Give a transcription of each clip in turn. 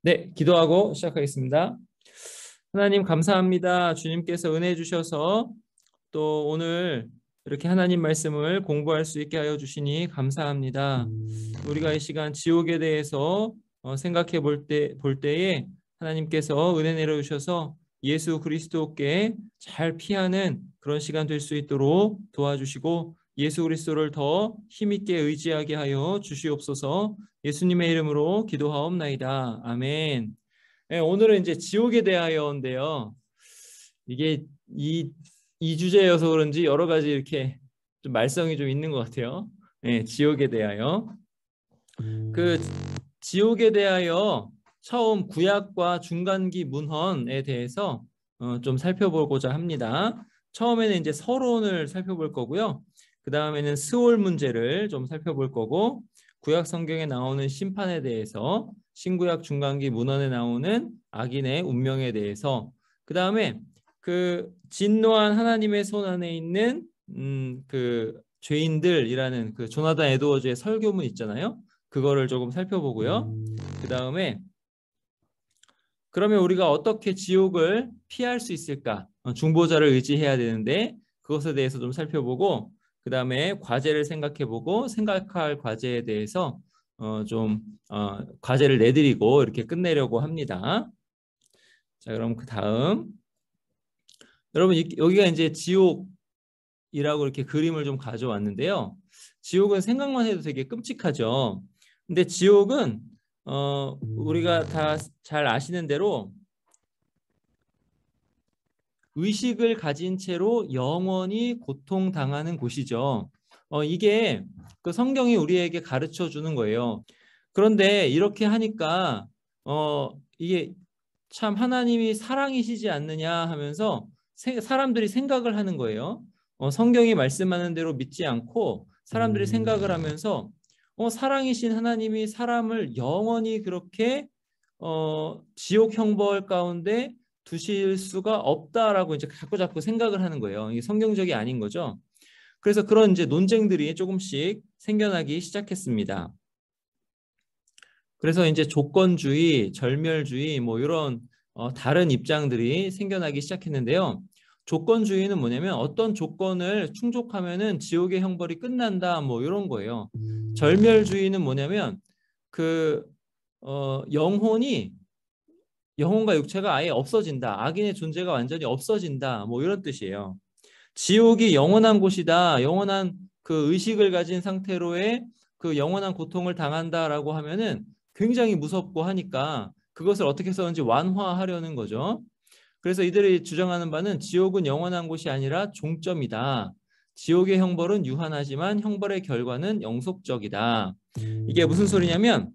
네, 기도하고 시작하겠습니다. 하나님 감사합니다. 주님께서 은혜 주셔서 또 오늘 이렇게 하나님 말씀을 공부할 수 있게 하여 주시니 감사합니다. 우리가 이 시간 지옥에 대해서 생각해 볼 때에 하나님께서 은혜 내려 주셔서 예수 그리스도께 잘 피하는 그런 시간 될 수 있도록 도와주시고 예수 그리스도를 더 힘있게 의지하게 하여 주시옵소서. 예수님의 이름으로 기도하옵나이다. 아멘. 네, 오늘은 이제 지옥에 대하여인데요. 이게 이 주제여서 그런지 여러 가지 이렇게 좀 말썽이 좀 있는 것 같아요. 네, 지옥에 대하여. 그 지옥에 대하여 처음 구약과 중간기 문헌에 대해서 좀 살펴보고자 합니다. 처음에는 이제 서론을 살펴볼 거고요. 그 다음에는 스올 문제를 좀 살펴볼 거고, 구약 성경에 나오는 심판에 대해서, 신구약 중간기 문헌에 나오는 악인의 운명에 대해서, 그 다음에 그 진노한 하나님의 손 안에 있는 그 죄인들이라는 그 조나단 에드워즈의 설교문 있잖아요. 그거를 조금 살펴보고요. 그 다음에 그러면 우리가 어떻게 지옥을 피할 수 있을까? 중보자를 의지해야 되는데 그것에 대해서 좀 살펴보고, 그 다음에 과제를 생각해보고 생각할 과제에 대해서 과제를 내드리고 이렇게 끝내려고 합니다. 자, 그럼 그 다음 여러분 여기가 이제 지옥이라고 이렇게 그림을 좀 가져왔는데요. 지옥은 생각만 해도 되게 끔찍하죠. 근데 지옥은 우리가 다 잘 아시는 대로 의식을 가진 채로 영원히 고통당하는 곳이죠. 이게 그 성경이 우리에게 가르쳐 주는 거예요. 그런데 이렇게 하니까 이게 참 하나님이 사랑이시지 않느냐 하면서 사람들이 생각을 하는 거예요. 성경이 말씀하는 대로 믿지 않고 사람들이 생각을 하면서 사랑이신 하나님이 사람을 영원히 그렇게 지옥 형벌 가운데 두실 수가 없다라고 이제 자꾸 생각을 하는 거예요. 이게 성경적이 아닌 거죠. 그래서 그런 이제 논쟁들이 조금씩 생겨나기 시작했습니다. 그래서 이제 조건주의, 절멸주의 뭐 이런 다른 입장들이 생겨나기 시작했는데요. 조건주의는 뭐냐면 어떤 조건을 충족하면은 지옥의 형벌이 끝난다 뭐 이런 거예요. 절멸주의는 뭐냐면 그 영혼과 육체가 아예 없어진다. 악인의 존재가 완전히 없어진다. 뭐 이런 뜻이에요. 지옥이 영원한 곳이다. 영원한 그 의식을 가진 상태로의 그 영원한 고통을 당한다라고 하면은 굉장히 무섭고 하니까 그것을 어떻게 해서든지 완화하려는 거죠. 그래서 이들이 주장하는 바는 지옥은 영원한 곳이 아니라 종점이다. 지옥의 형벌은 유한하지만 형벌의 결과는 영속적이다. 이게 무슨 소리냐면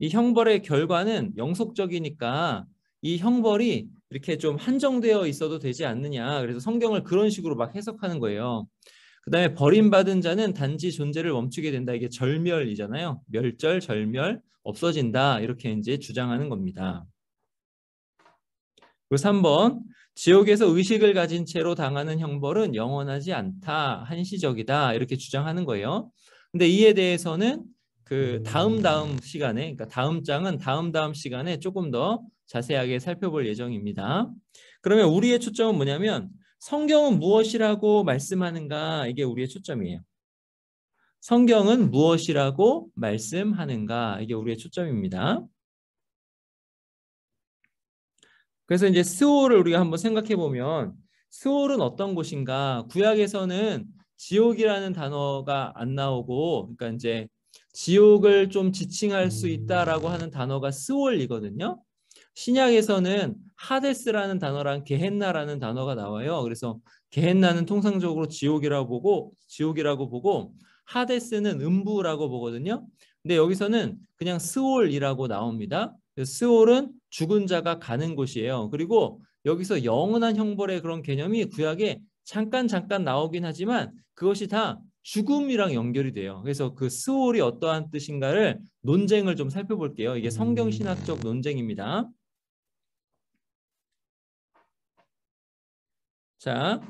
이 형벌의 결과는 영속적이니까 이 형벌이 이렇게 좀 한정되어 있어도 되지 않느냐. 그래서 성경을 그런 식으로 막 해석하는 거예요. 그 다음에 버림받은 자는 단지 존재를 멈추게 된다. 이게 절멸이잖아요. 멸절, 절멸, 없어진다. 이렇게 이제 주장하는 겁니다. 그리고 3번, 지옥에서 의식을 가진 채로 당하는 형벌은 영원하지 않다. 한시적이다. 이렇게 주장하는 거예요. 근데 이에 대해서는 그 다음 시간에, 그러니까 다음 장은 다음 시간에 조금 더 자세하게 살펴볼 예정입니다. 그러면 우리의 초점은 뭐냐면 성경은 무엇이라고 말씀하는가? 이게 우리의 초점이에요. 성경은 무엇이라고 말씀하는가? 이게 우리의 초점입니다. 그래서 이제 스올을 우리가 한번 생각해 보면 스올은 어떤 곳인가? 구약에서는 지옥이라는 단어가 안 나오고, 그러니까 이제 지옥을 좀 지칭할 수 있다라고 하는 단어가 스올이거든요. 신약에서는 하데스라는 단어랑 게헨나라는 단어가 나와요. 그래서 게헨나는 통상적으로 지옥이라고 보고 하데스는 음부라고 보거든요. 근데 여기서는 그냥 스올이라고 나옵니다. 스올은 죽은 자가 가는 곳이에요. 그리고 여기서 영원한 형벌의 그런 개념이 구약에 잠깐 나오긴 하지만 그것이 다 죽음이랑 연결이 돼요. 그래서 그 스올이 어떠한 뜻인가를 논쟁을 좀 살펴볼게요. 이게 성경신학적 논쟁입니다. 자,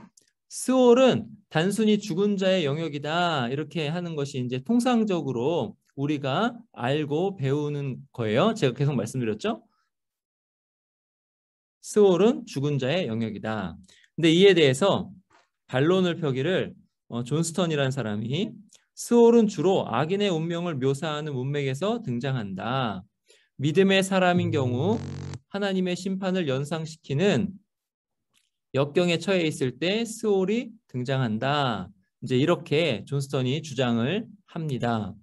스올은 단순히 죽은 자의 영역이다. 이렇게 하는 것이 이제 통상적으로 우리가 알고 배우는 거예요. 제가 계속 말씀드렸죠. 스올은 죽은 자의 영역이다. 근데 이에 대해서 반론을 펴기를 존스턴이라는 사람이 스올은 주로 악인의 운명을 묘사하는 문맥에서 등장한다. 믿음의 사람인 경우 하나님의 심판을 연상시키는 역경에 처해 있을 때 스올이 등장한다. 이제 이렇게 존스턴이 주장을 합니다.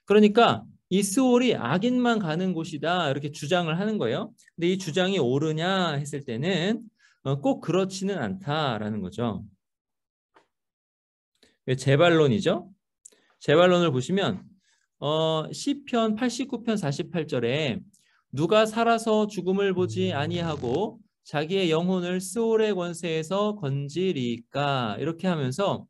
그러니까 이 스올이 악인만 가는 곳이다 이렇게 주장을 하는 거예요. 근데 이 주장이 옳으냐 했을 때는 꼭 그렇지는 않다라는 거죠. 재반론이죠. 재반론을 보시면 시편 89편 48절에 누가 살아서 죽음을 보지 아니하고 자기의 영혼을 스올의 권세에서 건지리까 이렇게 하면서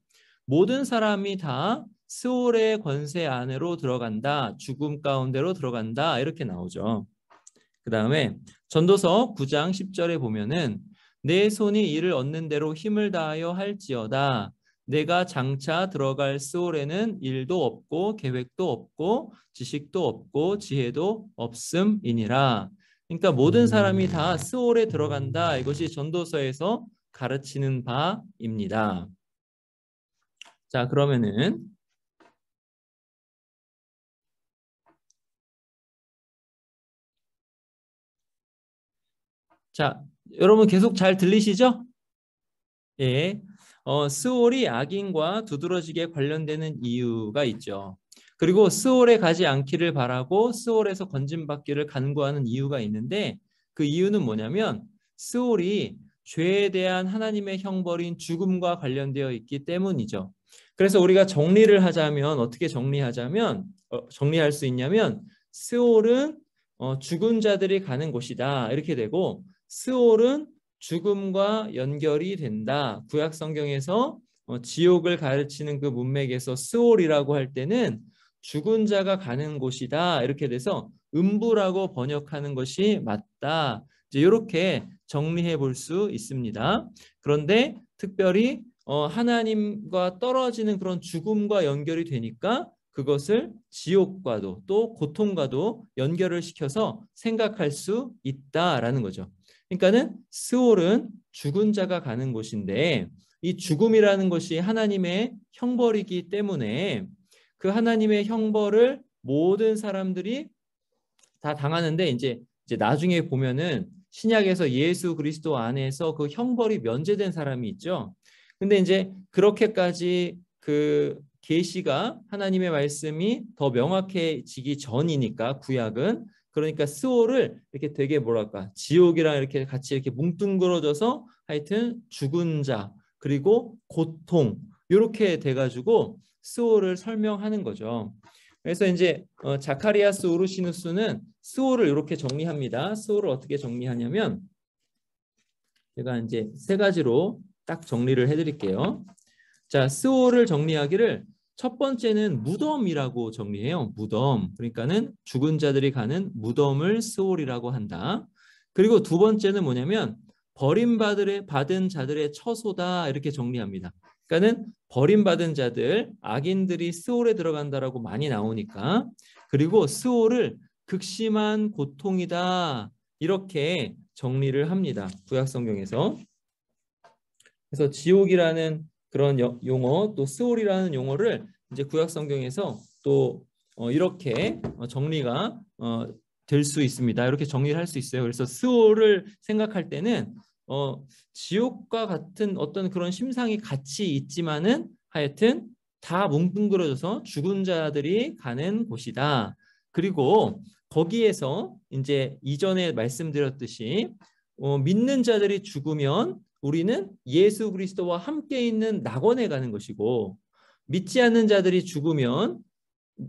모든 사람이 다 스올의 권세 안으로 들어간다. 죽음 가운데로 들어간다. 이렇게 나오죠. 그 다음에 전도서 9장 10절에 보면은 내 손이 이를 얻는 대로 힘을 다하여 할지어다. 내가 장차 들어갈 스올에는 일도 없고 계획도 없고 지식도 없고 지혜도 없음이니라. 그러니까 모든 사람이 다 스올에 들어간다. 이것이 전도서에서 가르치는 바입니다. 자, 그러면은 자, 여러분 계속 잘 들리시죠? 예. 스올이 악인과 두드러지게 관련되는 이유가 있죠. 그리고 스올에 가지 않기를 바라고 스올에서 건진받기를 간구하는 이유가 있는데 그 이유는 뭐냐면 스올이 죄에 대한 하나님의 형벌인 죽음과 관련되어 있기 때문이죠. 그래서 우리가 정리를 하자면 어떻게 정리할 수 있냐면 스올은 죽은 자들이 가는 곳이다 이렇게 되고 스올은 죽음과 연결이 된다. 구약 성경에서 지옥을 가르치는 그 문맥에서 스올이라고 할 때는 죽은 자가 가는 곳이다. 이렇게 돼서 음부라고 번역하는 것이 맞다. 이제 이렇게 정리해 볼 수 있습니다. 그런데 특별히 하나님과 떨어지는 그런 죽음과 연결이 되니까 그것을 지옥과도 또 고통과도 연결을 시켜서 생각할 수 있다라는 거죠. 그러니까는 스올은 죽은 자가 가는 곳인데 이 죽음이라는 것이 하나님의 형벌이기 때문에 그 하나님의 형벌을 모든 사람들이 다 당하는데 이제 나중에 보면은 신약에서 예수 그리스도 안에서 그 형벌이 면제된 사람이 있죠. 근데 이제 그렇게까지 그 계시가 하나님의 말씀이 더 명확해지기 전이니까 구약은 그러니까 스올을 이렇게 되게 뭐랄까 지옥이랑 이렇게 같이 이렇게 뭉뚱그러져서 하여튼 죽은 자 그리고 고통 이렇게 돼가지고 스올을 설명하는 거죠. 그래서 이제 자카리아스 우르시누스는 스올을 이렇게 정리합니다. 스올을 어떻게 정리하냐면 제가 이제 세 가지로 딱 정리를 해드릴게요. 자, 스올을 정리하기를 첫 번째는 무덤이라고 정리해요. 무덤. 그러니까는 죽은 자들이 가는 무덤을 스올이라고 한다. 그리고 두 번째는 뭐냐면 버림받은 자들의 처소다 이렇게 정리합니다. 그러니까는 버림받은 자들, 악인들이 스올에 들어간다라고 많이 나오니까 그리고 스올을 극심한 고통이다 이렇게 정리를 합니다. 구약 성경에서. 그래서 지옥이라는 그런 용어 또 스올이라는 용어를 이제 구약 성경에서 또 이렇게 정리가 될 수 있습니다. 이렇게 정리를 할 수 있어요. 그래서 스올을 생각할 때는 지옥과 같은 어떤 그런 심상이 같이 있지만은 하여튼 다 뭉뚱그려져서 죽은 자들이 가는 곳이다. 그리고 거기에서 이제 이전에 말씀드렸듯이 믿는 자들이 죽으면 우리는 예수 그리스도와 함께 있는 낙원에 가는 것이고 믿지 않는 자들이 죽으면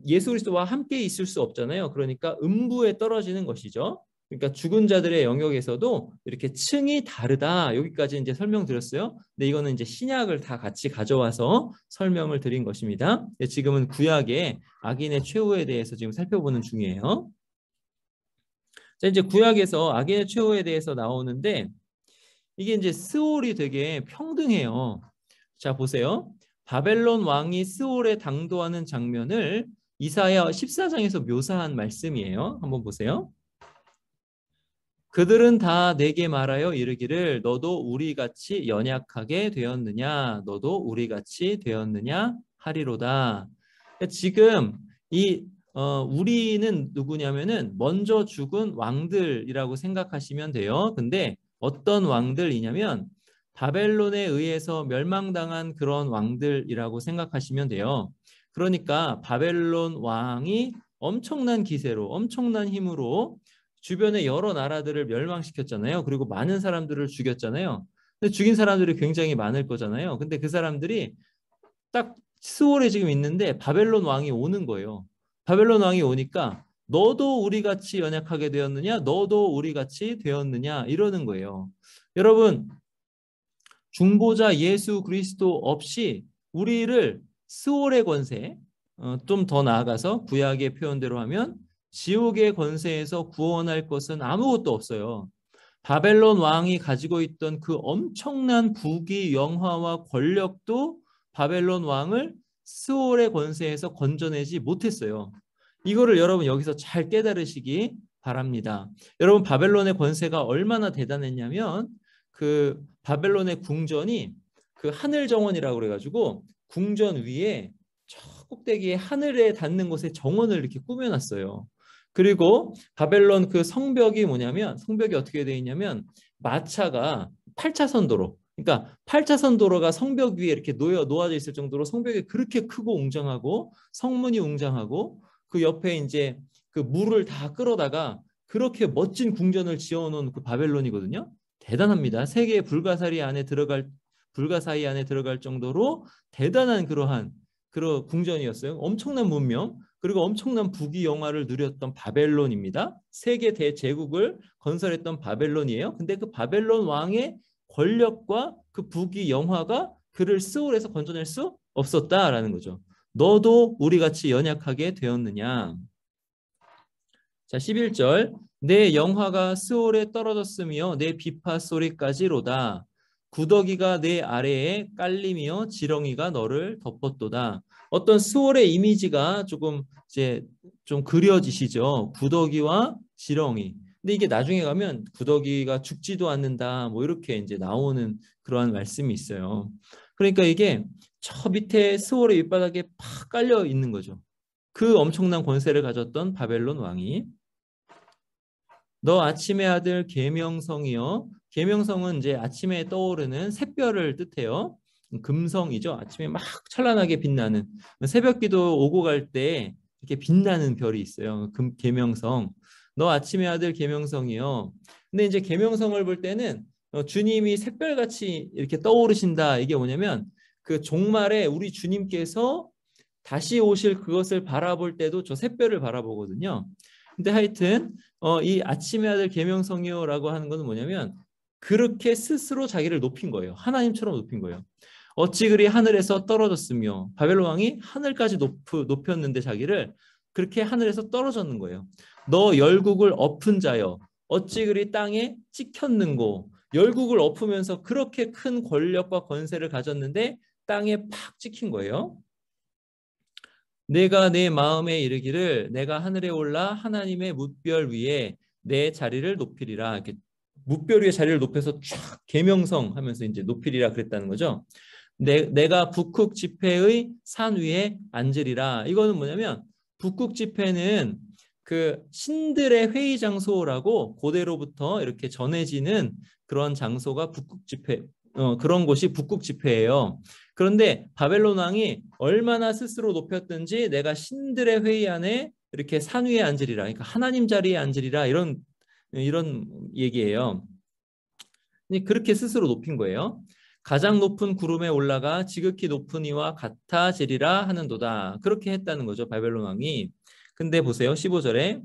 예수 그리스도와 함께 있을 수 없잖아요. 그러니까 음부에 떨어지는 것이죠. 그러니까 죽은 자들의 영역에서도 이렇게 층이 다르다. 여기까지 이제 설명드렸어요. 근데 이거는 이제 신약을 다 같이 가져와서 설명을 드린 것입니다. 지금은 구약의 악인의 최후에 대해서 지금 살펴보는 중이에요. 자, 이제 구약에서 악인의 최후에 대해서 나오는데 이게 이제 스올이 되게 평등해요. 자, 보세요. 바벨론 왕이 스올에 당도하는 장면을 이사야 14장에서 묘사한 말씀이에요. 한번 보세요. 그들은 다 내게 말하여 이르기를 너도 우리같이 연약하게 되었느냐 너도 우리같이 되었느냐 하리로다. 지금 이 우리는 누구냐면은 먼저 죽은 왕들이라고 생각하시면 돼요. 근데 어떤 왕들이냐면 바벨론에 의해서 멸망당한 그런 왕들이라고 생각하시면 돼요. 그러니까 바벨론 왕이 엄청난 기세로 엄청난 힘으로 주변의 여러 나라들을 멸망시켰잖아요. 그리고 많은 사람들을 죽였잖아요. 근데 죽인 사람들이 굉장히 많을 거잖아요. 근데 그 사람들이 딱 스월에 지금 있는데 바벨론 왕이 오는 거예요. 바벨론 왕이 오니까 너도 우리같이 연약하게 되었느냐? 너도 우리같이 되었느냐? 이러는 거예요. 여러분, 중보자 예수 그리스도 없이 우리를 스월의 권세, 좀 더 나아가서 구약의 표현대로 하면 지옥의 권세에서 구원할 것은 아무것도 없어요. 바벨론 왕이 가지고 있던 그 엄청난 부귀, 영화와 권력도 바벨론 왕을 스월의 권세에서 건져내지 못했어요. 이거를 여러분 여기서 잘 깨달으시기 바랍니다. 여러분 바벨론의 권세가 얼마나 대단했냐면 그 바벨론의 궁전이 그 하늘 정원이라고 그래가지고 궁전 위에 저 꼭대기에 하늘에 닿는 곳에 정원을 이렇게 꾸며놨어요. 그리고 바벨론 그 성벽이 뭐냐면 성벽이 어떻게 되어 있냐면 마차가 8차선 도로 그러니까 8차선 도로가 성벽 위에 이렇게 놓아져 있을 정도로 성벽이 그렇게 크고 웅장하고 성문이 웅장하고 그 옆에 이제 그 물을 다 끌어다가 그렇게 멋진 궁전을 지어놓은 그 바벨론이거든요. 대단합니다. 세계의 불가사리 안에 불가사의 안에 들어갈 정도로 대단한 그러한 궁전이었어요. 엄청난 문명 그리고 엄청난 부귀 영화를 누렸던 바벨론입니다. 세계 대제국을 건설했던 바벨론이에요. 근데 그 바벨론 왕의 권력과 그 부귀 영화가 그를 스올에서 건져낼 수 없었다라는 거죠. 너도 우리같이 연약하게 되었느냐. 자, 11절. 내 영화가 스올에 떨어졌으며 내 비파 소리까지로다. 구더기가 내 아래에 깔리며 지렁이가 너를 덮었도다. 어떤 스올의 이미지가 조금 이제 좀 그려지시죠. 구더기와 지렁이. 근데 이게 나중에 가면 구더기가 죽지도 않는다. 뭐 이렇게 이제 나오는 그러한 말씀이 있어요. 그러니까 이게 저 밑에 스올의 밑바닥에 팍 깔려 있는 거죠. 그 엄청난 권세를 가졌던 바벨론 왕이 너 아침의 아들 계명성이여. 계명성은 이제 아침에 떠오르는 샛별을 뜻해요. 금성이죠. 아침에 막 찬란하게 빛나는 새벽기도 오고 갈 때 이렇게 빛나는 별이 있어요. 계명성. 너 아침의 아들 계명성이여. 근데 이제 계명성을 볼 때는 주님이 샛별같이 이렇게 떠오르신다. 이게 뭐냐면 그 종말에 우리 주님께서 다시 오실 그것을 바라볼 때도 저 샛별을 바라보거든요. 근데 하여튼 이 아침의 아들 계명성이요라고 하는 것은 뭐냐면 그렇게 스스로 자기를 높인 거예요. 하나님처럼 높인 거예요. 어찌 그리 하늘에서 떨어졌으며 바벨론 왕이 하늘까지 높였는데 자기를 그렇게 하늘에서 떨어졌는 거예요. 너 열국을 엎은 자여 어찌 그리 땅에 찍혔는고. 열국을 엎으면서 그렇게 큰 권력과 권세를 가졌는데 땅에 팍 찍힌 거예요. 내가 내 마음에 이르기를 내가 하늘에 올라 하나님의 뭇별 위에 내 자리를 높이리라. 이렇게 뭇별 위에 자리를 높여서 쫙 계명성 하면서 이제 높이리라 그랬다는 거죠. 내가 북극 지폐의 산 위에 앉으리라. 이거는 뭐냐면 북극 지폐는 그 신들의 회의 장소라고 고대로부터 이렇게 전해지는 그런 장소가 북극 지폐 그런 곳이 북극 지폐예요. 그런데 바벨론 왕이 얼마나 스스로 높였든지 내가 신들의 회의 안에 이렇게 산 위에 앉으리라. 그러니까 하나님 자리에 앉으리라 이런 얘기예요. 그렇게 스스로 높인 거예요. 가장 높은 구름에 올라가 지극히 높은 이와 같아지리라 하는도다. 그렇게 했다는 거죠. 바벨론 왕이. 근데 보세요. 15절에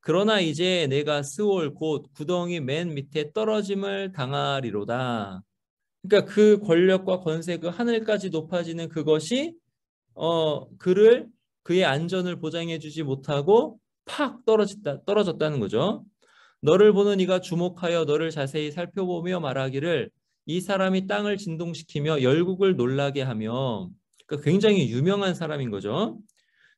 그러나 이제 내가 스올 곧 구덩이 맨 밑에 떨어짐을 당하리로다. 그러니까 그 권력과 권세 그 하늘까지 높아지는 그것이 그의 안전을 보장해 주지 못하고 팍 떨어졌다는 거죠. 너를 보는 이가 주목하여 너를 자세히 살펴보며 말하기를 이 사람이 땅을 진동시키며 열국을 놀라게 하며 그러니까 굉장히 유명한 사람인 거죠.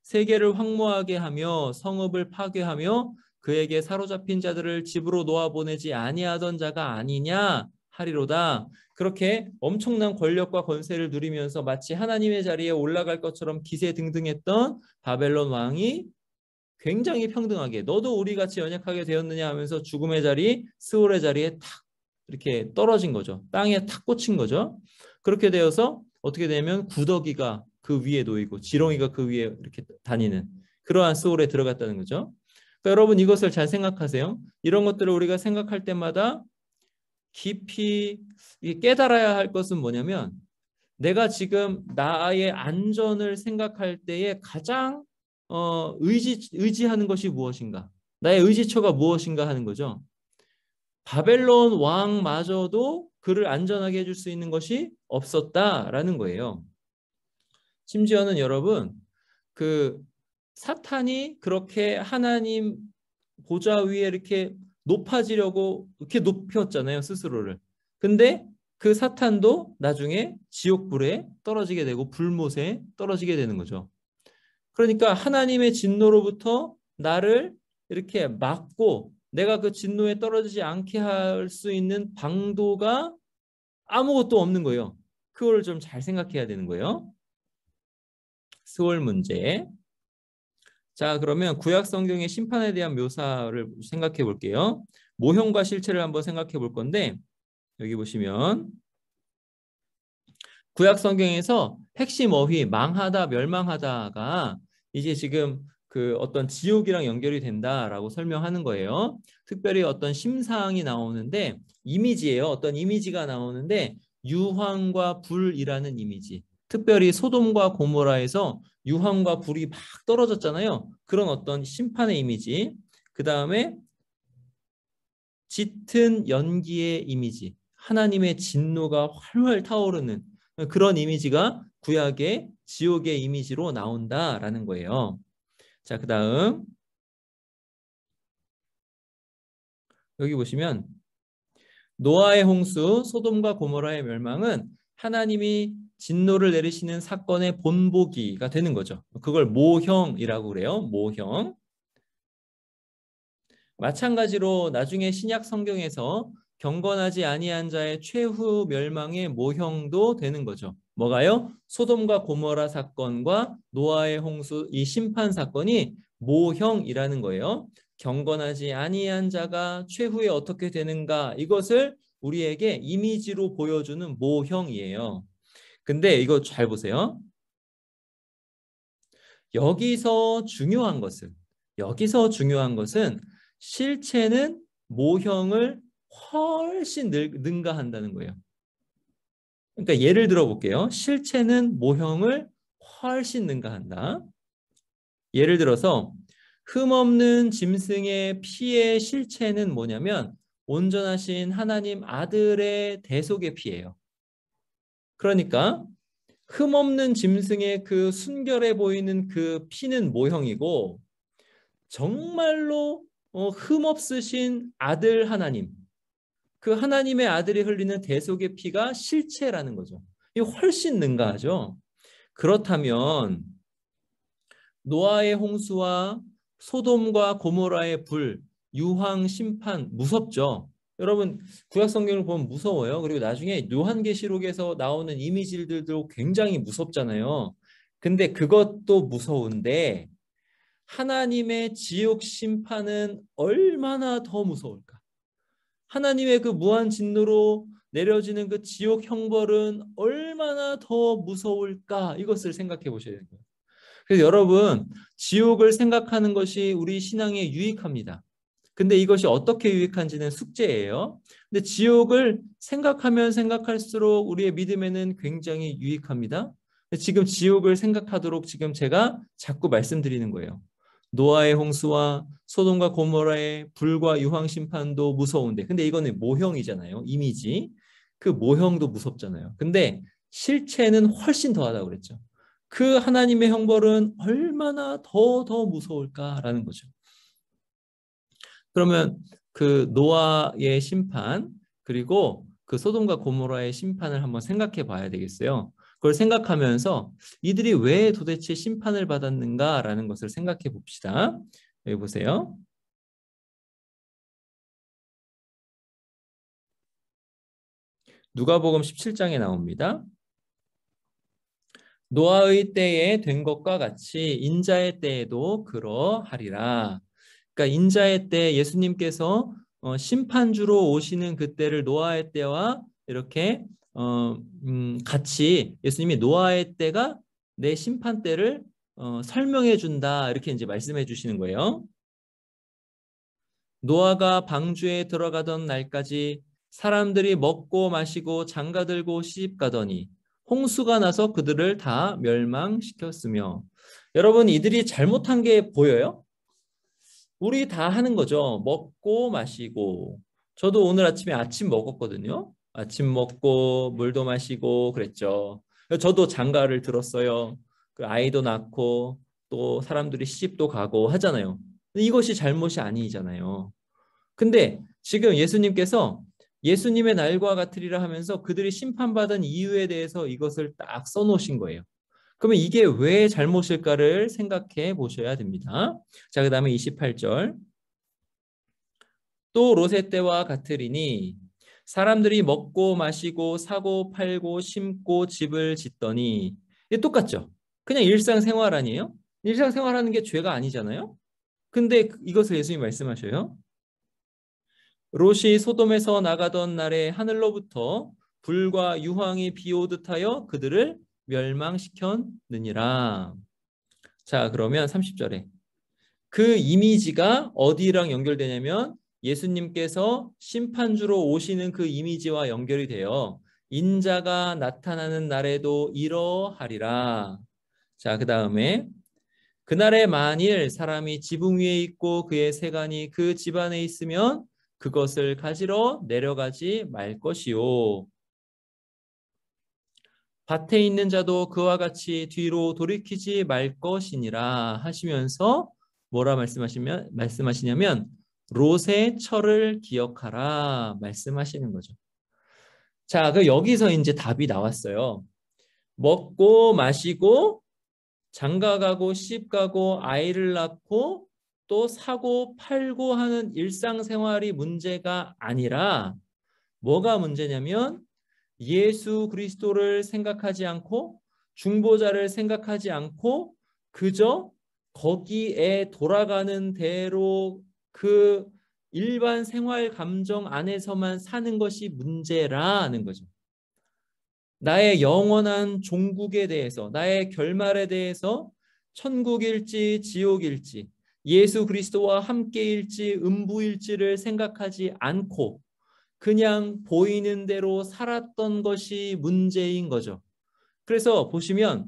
세계를 황무하게 하며 성읍을 파괴하며 그에게 사로잡힌 자들을 집으로 놓아보내지 아니하던 자가 아니냐 하리로다. 그렇게 엄청난 권력과 권세를 누리면서 마치 하나님의 자리에 올라갈 것처럼 기세등등했던 바벨론 왕이 굉장히 평등하게 너도 우리같이 연약하게 되었느냐 하면서 죽음의 자리, 스올의 자리에 탁 이렇게 떨어진 거죠. 땅에 탁 꽂힌 거죠. 그렇게 되어서 어떻게 되면 구더기가 그 위에 놓이고 지렁이가 그 위에 이렇게 다니는 그러한 스올에 들어갔다는 거죠. 그러니까 여러분 이것을 잘 생각하세요. 이런 것들을 우리가 생각할 때마다 깊이 깨달아야 할 것은 뭐냐면 내가 지금 나의 안전을 생각할 때에 가장 의지하는 것이 무엇인가? 나의 의지처가 무엇인가 하는 거죠. 바벨론 왕마저도 그를 안전하게 해줄 수 있는 것이 없었다라는 거예요. 심지어는 여러분 그 사탄이 그렇게 하나님 보좌 위에 이렇게 높아지려고 이렇게 높였잖아요, 스스로를. 근데 그 사탄도 나중에 지옥불에 떨어지게 되고 불못에 떨어지게 되는 거죠. 그러니까 하나님의 진노로부터 나를 이렇게 막고 내가 그 진노에 떨어지지 않게 할 수 있는 방도가 아무것도 없는 거예요. 그걸 좀 잘 생각해야 되는 거예요. 스월 문제. 자, 그러면 구약 성경의 심판에 대한 묘사를 생각해 볼게요. 모형과 실체를 한번 생각해 볼 건데 여기 보시면 구약 성경에서 핵심 어휘 망하다 멸망하다가 이제 지금 그 어떤 지옥이랑 연결이 된다라고 설명하는 거예요. 특별히 어떤 심상이 나오는데 이미지예요. 어떤 이미지가 나오는데 유황과 불이라는 이미지. 특별히 소돔과 고모라에서 유황과 불이 막 떨어졌잖아요. 그런 어떤 심판의 이미지. 그 다음에 짙은 연기의 이미지. 하나님의 진노가 활활 타오르는 그런 이미지가 구약의 지옥의 이미지로 나온다라는 거예요. 자, 그 다음 여기 보시면 노아의 홍수, 소돔과 고모라의 멸망은 하나님이 진노를 내리시는 사건의 본보기가 되는 거죠. 그걸 모형이라고 그래요. 모형. 마찬가지로 나중에 신약 성경에서 경건하지 아니한 자의 최후 멸망의 모형도 되는 거죠. 뭐가요? 소돔과 고모라 사건과 노아의 홍수 이 심판 사건이 모형이라는 거예요. 경건하지 아니한 자가 최후에 어떻게 되는가 이것을 우리에게 이미지로 보여주는 모형이에요. 근데 이거 잘 보세요. 여기서 중요한 것은 실체는 모형을 훨씬 능가한다는 거예요. 그러니까 예를 들어 볼게요. 실체는 모형을 훨씬 능가한다. 예를 들어서 흠없는 짐승의 피의 실체는 뭐냐면 온전하신 하나님 아들의 대속의 피예요. 그러니까 흠없는 짐승의 그 순결해 보이는 그 피는 모형이고 정말로 흠없으신 아들 하나님, 그 하나님의 아들이 흘리는 대속의 피가 실체라는 거죠. 이 훨씬 능가하죠. 그렇다면 노아의 홍수와 소돔과 고모라의 불, 유황 심판 무섭죠. 여러분 구약 성경을 보면 무서워요. 그리고 나중에 요한계시록에서 나오는 이미지들도 굉장히 무섭잖아요. 근데 그것도 무서운데 하나님의 지옥 심판은 얼마나 더 무서울까? 하나님의 그 무한 진노로 내려지는 그 지옥 형벌은 얼마나 더 무서울까? 이것을 생각해 보셔야 돼요. 그래서 여러분, 지옥을 생각하는 것이 우리 신앙에 유익합니다. 근데 이것이 어떻게 유익한지는 숙제예요. 근데 지옥을 생각하면 생각할수록 우리의 믿음에는 굉장히 유익합니다. 지금 지옥을 생각하도록 지금 제가 자꾸 말씀드리는 거예요. 노아의 홍수와 소돔과 고모라의 불과 유황 심판도 무서운데 근데 이거는 모형이잖아요. 이미지. 그 모형도 무섭잖아요. 근데 실체는 훨씬 더하다고 그랬죠. 그 하나님의 형벌은 얼마나 더 무서울까라는 거죠. 그러면 그 노아의 심판 그리고 그 소돔과 고모라의 심판을 한번 생각해 봐야 되겠어요. 그걸 생각하면서 이들이 왜 도대체 심판을 받았는가라는 것을 생각해 봅시다. 여기 보세요. 누가복음 17장에 나옵니다. 노아의 때에 된 것과 같이 인자의 때에도 그러하리라. 그러니까 인자의 때 예수님께서 심판주로 오시는 그때를 노아의 때와 이렇게 같이 예수님이 노아의 때가 내 심판 때를 설명해 준다 이렇게 이제 말씀해 주시는 거예요. 노아가 방주에 들어가던 날까지 사람들이 먹고 마시고 장가들고 시집가더니 홍수가 나서 그들을 다 멸망시켰으며. 여러분, 이들이 잘못한 게 보여요? 우리 다 하는 거죠. 먹고 마시고. 저도 오늘 아침에 아침 먹었거든요. 아침 먹고 물도 마시고 그랬죠. 저도 장가를 들었어요. 그 아이도 낳고 또 사람들이 시집도 가고 하잖아요. 근데 이것이 잘못이 아니잖아요. 근데 지금 예수님께서 예수님의 날과 같으리라 하면서 그들이 심판받은 이유에 대해서 이것을 딱 써놓으신 거예요. 그러면 이게 왜 잘못일까를 생각해 보셔야 됩니다. 자, 그 다음에 28절. 또 롯의 때와 같으리니 사람들이 먹고 마시고 사고 팔고 심고 집을 짓더니. 이게 똑같죠? 그냥 일상생활 아니에요? 일상생활하는 게 죄가 아니잖아요? 근데 이것을 예수님이 말씀하셔요. 롯이 소돔에서 나가던 날에 하늘로부터 불과 유황이 비오듯 하여 그들을 멸망시켰느니라. 자, 그러면 30절에 그 이미지가 어디랑 연결되냐면 예수님께서 심판주로 오시는 그 이미지와 연결이 돼요. 인자가 나타나는 날에도 이러하리라. 자, 그 다음에 그날에 만일 사람이 지붕 위에 있고 그의 세간이 그 집안에 있으면 그것을 가지러 내려가지 말 것이요. 밭에 있는 자도 그와 같이 뒤로 돌이키지 말 것이니라 하시면서 뭐라 말씀하시냐면 롯의 철을 기억하라 말씀하시는 거죠. 자, 그 여기서 이제 답이 나왔어요. 먹고 마시고 장가 가고 시집 가고 아이를 낳고 또 사고 팔고 하는 일상생활이 문제가 아니라 뭐가 문제냐면 예수 그리스도를 생각하지 않고 중보자를 생각하지 않고 그저 거기에 돌아가는 대로 그 일반 생활 감정 안에서만 사는 것이 문제라는 거죠. 나의 영원한 종국에 대해서, 나의 결말에 대해서 천국일지 지옥일지, 예수 그리스도와 함께일지 음부일지를 생각하지 않고 그냥 보이는 대로 살았던 것이 문제인 거죠. 그래서 보시면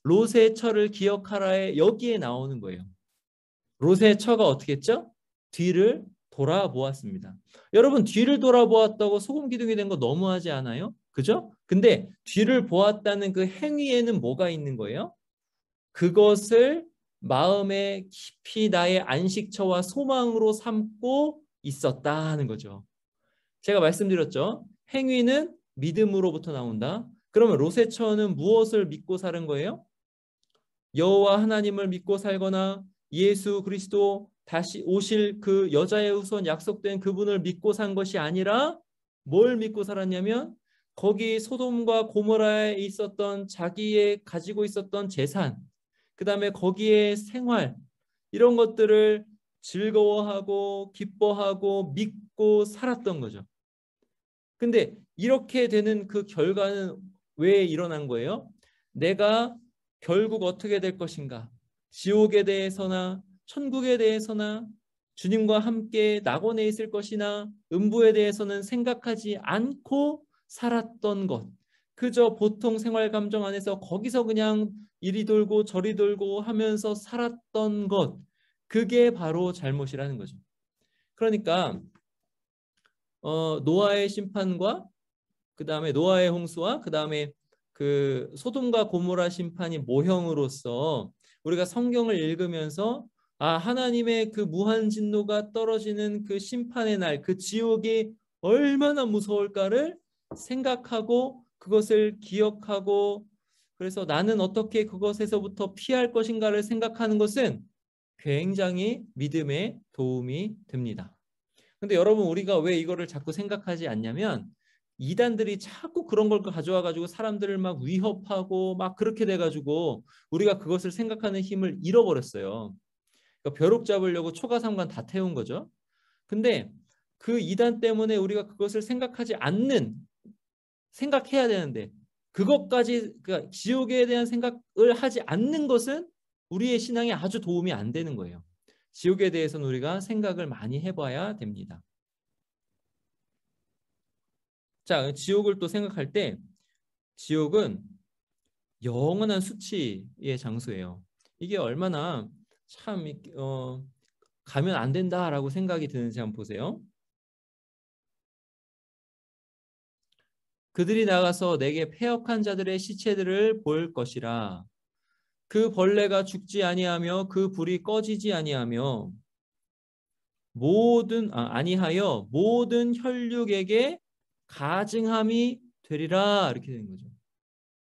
롯의 처를 기억하라에 여기에 나오는 거예요. 롯의 처가 어떻게 했죠? 뒤를 돌아보았습니다. 여러분, 뒤를 돌아보았다고 소금 기둥이 된 거 너무하지 않아요? 그죠? 근데 뒤를 보았다는 그 행위에는 뭐가 있는 거예요? 그것을 마음에 깊이 나의 안식처와 소망으로 삼고 있었다는 거죠. 제가 말씀드렸죠. 행위는 믿음으로부터 나온다. 그러면 롯의 처는 무엇을 믿고 사는 거예요? 여호와 하나님을 믿고 살거나 예수 그리스도 다시 오실 그 여자의 후손 약속된 그분을 믿고 산 것이 아니라 뭘 믿고 살았냐면 거기 소돔과 고모라에 있었던 자기의 가지고 있었던 재산, 그 다음에 거기에 생활, 이런 것들을 즐거워하고 기뻐하고 믿고 살았던 거죠. 근데 이렇게 되는 그 결과는 왜 일어난 거예요? 내가 결국 어떻게 될 것인가? 지옥에 대해서나 천국에 대해서나 주님과 함께 낙원에 있을 것이나 음부에 대해서는 생각하지 않고 살았던 것. 그저 보통 생활 감정 안에서 거기서 그냥 이리 돌고 저리 돌고 하면서 살았던 것. 그게 바로 잘못이라는 거죠. 그러니까 노아의 심판과 그 다음에 노아의 홍수와 그 다음에 그 소돔과 고모라 심판이 모형으로서 우리가 성경을 읽으면서 하나님의 그 무한 진노가 떨어지는 그 심판의 날, 그 지옥이 얼마나 무서울까를 생각하고 그것을 기억하고 그래서 나는 어떻게 그것에서부터 피할 것인가를 생각하는 것은 굉장히 믿음에 도움이 됩니다. 근데 여러분 우리가 왜 이거를 자꾸 생각하지 않냐면 이단들이 자꾸 그런 걸 가져와 가지고 사람들을 막 위협하고 막 그렇게 돼 가지고 우리가 그것을 생각하는 힘을 잃어버렸어요. 그러니까 벼룩 잡으려고 초가삼간 다 태운 거죠. 근데 그 이단 때문에 우리가 그것을 생각해야 되는데 그것까지 그러니까 지옥에 대한 생각을 하지 않는 것은 우리의 신앙에 아주 도움이 안 되는 거예요. 지옥에 대해서는 우리가 생각을 많이 해봐야 됩니다. 자, 지옥을 또 생각할 때 지옥은 영원한 수치의 장소예요. 이게 얼마나 참 가면 안 된다라고 생각이 드는지 한번 보세요. 그들이 나가서 내게 패역한 자들의 시체들을 볼 것이라. 그 벌레가 죽지 아니하며 그 불이 꺼지지 아니하며 아니하여 모든 혈육에게 가증함이 되리라 이렇게 되는 거죠.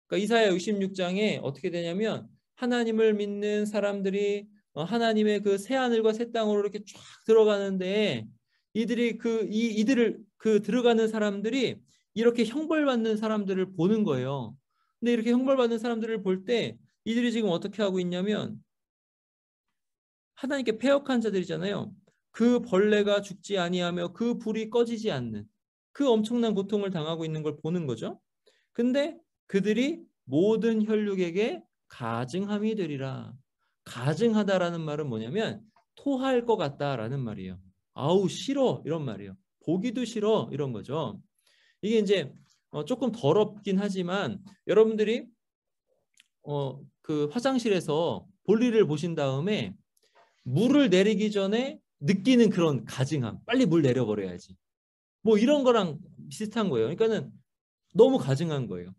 그러니까 이사야 66장에 어떻게 되냐면 하나님을 믿는 사람들이 하나님의 그 새 하늘과 새 땅으로 이렇게 쫙 들어가는데 이들을 들어가는 사람들이 이렇게 형벌받는 사람들을 보는 거예요. 근데 이렇게 형벌받는 사람들을 볼 때 이들이 지금 어떻게 하고 있냐면 하나님께 패역한 자들이잖아요. 그 벌레가 죽지 아니하며 그 불이 꺼지지 않는 그 엄청난 고통을 당하고 있는 걸 보는 거죠. 근데 그들이 모든 혈육에게 가증함이 되리라. 가증하다라는 말은 뭐냐면 토할 것 같다라는 말이에요. 아우 싫어 이런 말이에요. 보기도 싫어 이런 거죠. 이게 이제 조금 더럽긴 하지만 여러분들이 그 화장실에서 볼일을 보신 다음에 물을 내리기 전에 느끼는 그런 가증함. 빨리 물 내려버려야지. 뭐 이런 거랑 비슷한 거예요. 그러니까는 너무 가증한 거예요.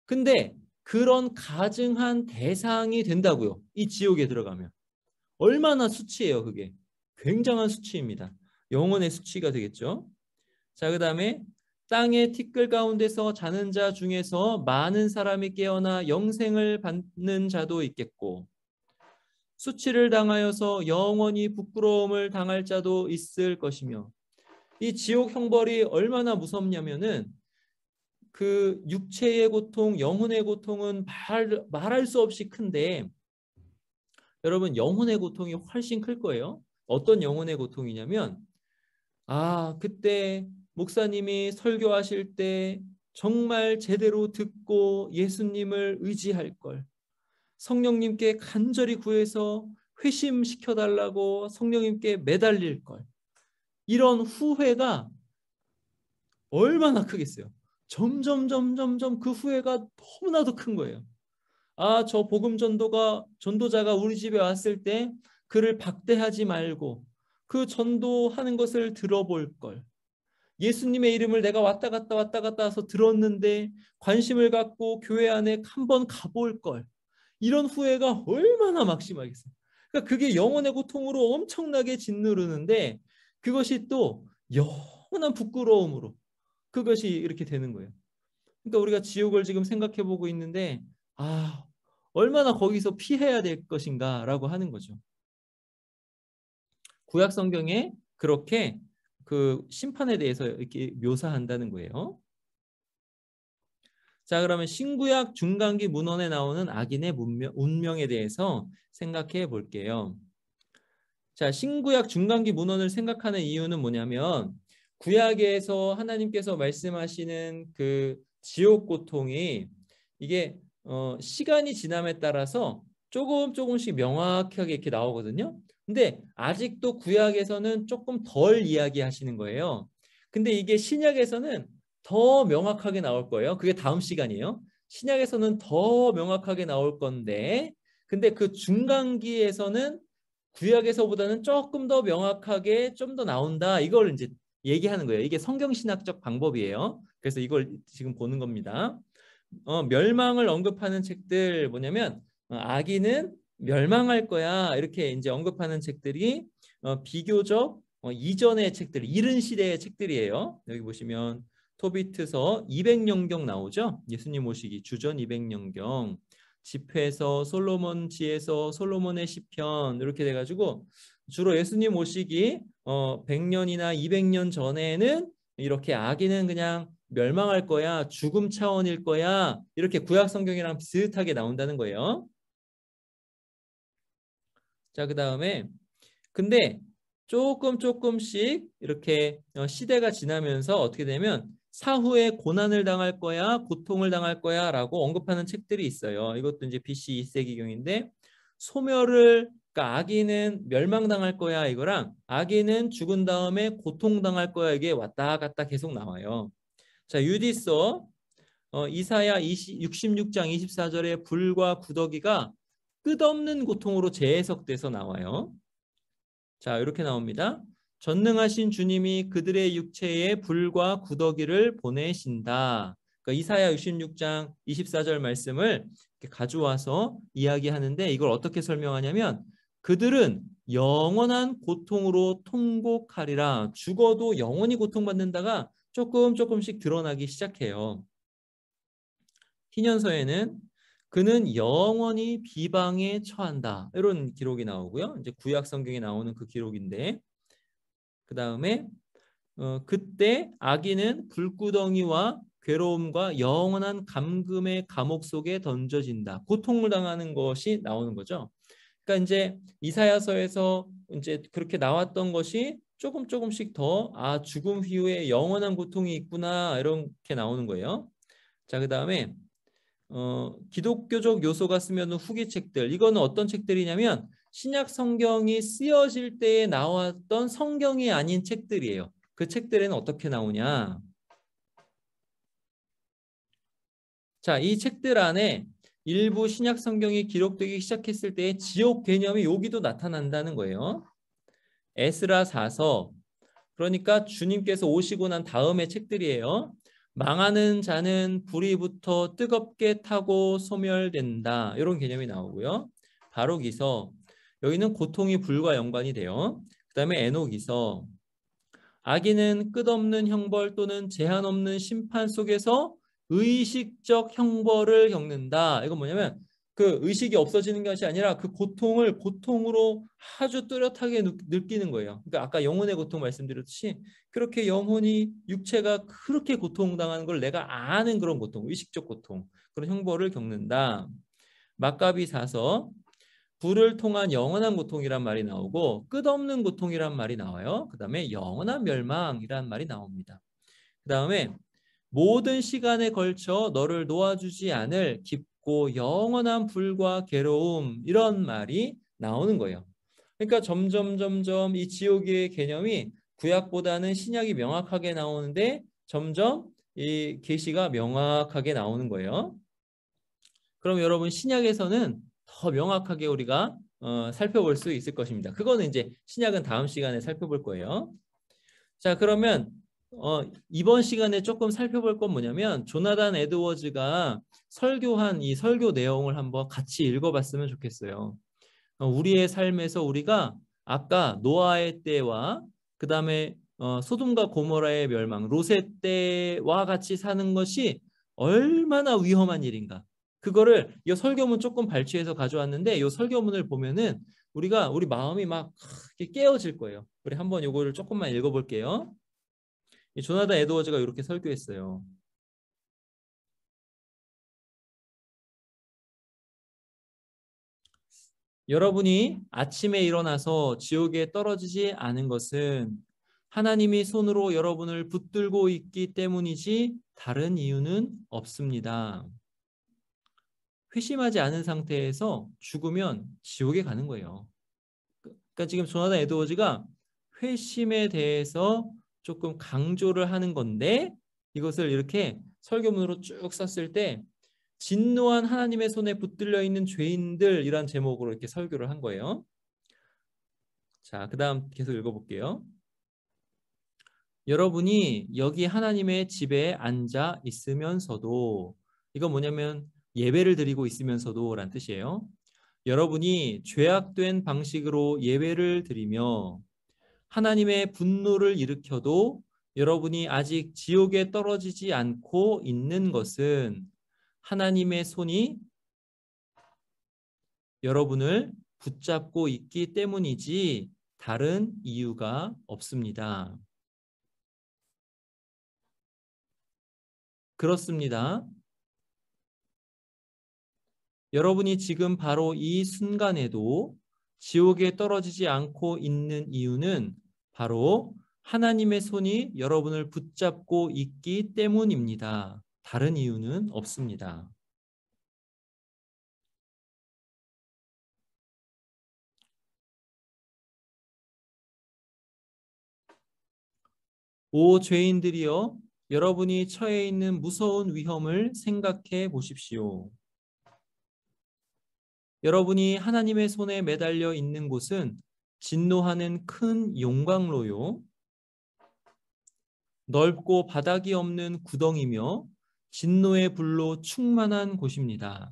근데 그런 가증한 대상이 된다고요. 이 지옥에 들어가면. 얼마나 수치예요, 그게. 굉장한 수치입니다. 영혼의 수치가 되겠죠. 자, 그다음에 땅의 티끌 가운데서 자는 자 중에서 많은 사람이 깨어나 영생을 받는 자도 있겠고 수치를 당하여서 영원히 부끄러움을 당할 자도 있을 것이며 이 지옥 형벌이 얼마나 무섭냐면은 그 육체의 고통, 영혼의 고통은 말할 수 없이 큰데 여러분 영혼의 고통이 훨씬 클 거예요. 어떤 영혼의 고통이냐면 그때 목사님이 설교하실 때 정말 제대로 듣고 예수님을 의지할 걸. 성령님께 간절히 구해서 회심시켜달라고 성령님께 매달릴 걸. 이런 후회가 얼마나 크겠어요. 점점 그 후회가 너무나도 큰 거예요. 저 복음 전도자가 우리 집에 왔을 때 그를 박대하지 말고 그 전도하는 것을 들어볼 걸. 예수님의 이름을 내가 왔다 갔다 해서 들었는데 관심을 갖고 교회 안에 한번 가볼 걸. 이런 후회가 얼마나 막심하겠어요. 그러니까 그게 영혼의 고통으로 엄청나게 짓누르는데 그것이 또 영원한 부끄러움으로 그것이 이렇게 되는 거예요. 그러니까 우리가 지옥을 지금 생각해 보고 있는데 얼마나 거기서 피해야 될 것인가라고 하는 거죠. 구약 성경에 그렇게 그 심판에 대해서 이렇게 묘사한다는 거예요. 자, 그러면 신구약 중간기 문헌에 나오는 악인의 운명에 대해서 생각해 볼게요. 자, 신구약 중간기 문헌을 생각하는 이유는 뭐냐면 구약에서 하나님께서 말씀하시는 그 지옥 고통이 이게 시간이 지남에 따라서 조금씩 명확하게 이렇게 나오거든요. 근데 아직도 구약에서는 조금 덜 이야기하시는 거예요. 근데 이게 신약에서는 더 명확하게 나올 거예요. 그게 다음 시간이에요. 신약에서는 더 명확하게 나올 건데 근데 그 중간기에서는 구약에서보다는 조금 더 명확하게 좀 더 나온다. 이걸 이제 얘기하는 거예요. 이게 성경신학적 방법이에요. 그래서 이걸 지금 보는 겁니다. 멸망을 언급하는 책들 뭐냐면 악인은 멸망할 거야. 이렇게 이제 언급하는 책들이 비교적 이전의 책들, 이른 시대의 책들이에요. 여기 보시면 토비트서 200년경 나오죠. 예수님 오시기 주전 200년경. 집회서, 솔로몬 지에서, 솔로몬의 시편 이렇게 돼가지고 주로 예수님 오시기 100년이나 200년 전에는 이렇게 아기는 그냥 멸망할 거야, 죽음 차원일 거야, 이렇게 구약 성경이랑 비슷하게 나온다는 거예요. 자, 그 다음에 근데 조금씩 이렇게 시대가 지나면서 어떻게 되면 사후에 고난을 당할 거야, 고통을 당할 거야 라고 언급하는 책들이 있어요. 이것도 이제 BC 2세기경인데 소멸을, 그러니까 아기는 멸망당할 거야 이거랑 아기는 죽은 다음에 고통당할 거야, 이게 왔다 갔다 계속 나와요. 자, 유디서 이사야 66장 24절에 불과 구더기가 끝없는 고통으로 재해석돼서 나와요. 자, 이렇게 나옵니다. 전능하신 주님이 그들의 육체에 불과 구더기를 보내신다. 그러니까 이사야 66장 24절 말씀을 이렇게 가져와서 이야기하는데 이걸 어떻게 설명하냐면 그들은 영원한 고통으로 통곡하리라. 죽어도 영원히 고통받는다가 조금씩 드러나기 시작해요. 희년서에는 그는 영원히 비방에 처한다. 이런 기록이 나오고요. 이제 구약 성경에 나오는 그 기록인데 그 다음에 그때 아기는 불구덩이와 괴로움과 영원한 감금의 감옥 속에 던져진다. 고통을 당하는 것이 나오는 거죠. 그러니까 이제 이사야서에서 이제 그렇게 나왔던 것이 조금씩 더 죽음 이후에 영원한 고통이 있구나 이렇게 나오는 거예요. 자, 그 다음에 기독교적 요소가 쓰면 후기 책들, 이거는 어떤 책들이냐면 신약 성경이 쓰여질 때에 나왔던 성경이 아닌 책들이에요. 그 책들에는 어떻게 나오냐? 자, 이 책들 안에 일부 신약 성경이 기록되기 시작했을 때의 지옥 개념이 여기도 나타난다는 거예요. 에스라 4서, 그러니까 주님께서 오시고 난 다음의 책들이에요. 망하는 자는 불이 붙어 뜨겁게 타고 소멸된다. 이런 개념이 나오고요. 바로기서, 여기는 고통이 불과 연관이 돼요. 그 다음에 에녹이서, 악인은 끝없는 형벌 또는 제한 없는 심판 속에서 의식적 형벌을 겪는다. 이건 뭐냐면 그 의식이 없어지는 것이 아니라 그 고통을 고통으로 아주 뚜렷하게 느끼는 거예요. 그러니까 아까 영혼의 고통 말씀드렸듯이 그렇게 영혼이 육체가 그렇게 고통당하는 걸 내가 아는 그런 고통, 의식적 고통, 그런 형벌을 겪는다. 막가비사서 불을 통한 영원한 고통이란 말이 나오고 끝없는 고통이란 말이 나와요. 그 다음에 영원한 멸망이란 말이 나옵니다. 그 다음에 모든 시간에 걸쳐 너를 놓아주지 않을 깊고 영원한 불과 괴로움, 이런 말이 나오는 거예요. 그러니까 점점 이 지옥의 개념이 구약보다는 신약이 명확하게 나오는데 점점 이 계시가 명확하게 나오는 거예요. 그럼 여러분 신약에서는 더 명확하게 우리가 살펴볼 수 있을 것입니다. 그거는 이제 신약은 다음 시간에 살펴볼 거예요. 자, 그러면 이번 시간에 조금 살펴볼 건 뭐냐면 조나단 에드워즈가 설교한 이 설교 내용을 한번 같이 읽어봤으면 좋겠어요. 우리의 삶에서 우리가 아까 노아의 때와 그 다음에 소돔과 고모라의 멸망, 롯의 때와 같이 사는 것이 얼마나 위험한 일인가. 그거를 이 설교문 조금 발췌해서 가져왔는데 이 설교문을 보면은 우리 마음이 막 깨어질 거예요. 우리 한번 이거를 조금만 읽어볼게요. 이 조나단 에드워즈가 이렇게 설교했어요. 여러분이 아침에 일어나서 지옥에 떨어지지 않은 것은 하나님이 손으로 여러분을 붙들고 있기 때문이지 다른 이유는 없습니다. 회심하지 않은 상태에서 죽으면 지옥에 가는 거예요. 그러니까 지금 조나단 에드워즈가 회심에 대해서 조금 강조를 하는 건데 이것을 이렇게 설교문으로 쭉 썼을 때 진노한 하나님의 손에 붙들려 있는 죄인들이란 제목으로 이렇게 설교를 한 거예요. 자, 그 다음 계속 읽어볼게요. 여러분이 여기 하나님의 집에 앉아 있으면서도, 이건 뭐냐면 예배를 드리고 있으면서도 라는 뜻이에요. 여러분이 죄악된 방식으로 예배를 드리며 하나님의 분노를 일으켜도 여러분이 아직 지옥에 떨어지지 않고 있는 것은 하나님의 손이 여러분을 붙잡고 있기 때문이지 다른 이유가 없습니다. 그렇습니다. 여러분이 지금 바로 이 순간에도 지옥에 떨어지지 않고 있는 이유는 바로 하나님의 손이 여러분을 붙잡고 있기 때문입니다. 다른 이유는 없습니다. 오 죄인들이여, 여러분이 처해 있는 무서운 위험을 생각해 보십시오. 여러분이 하나님의 손에 매달려 있는 곳은 진노하는 큰 용광로요, 넓고 바닥이 없는 구덩이며 진노의 불로 충만한 곳입니다.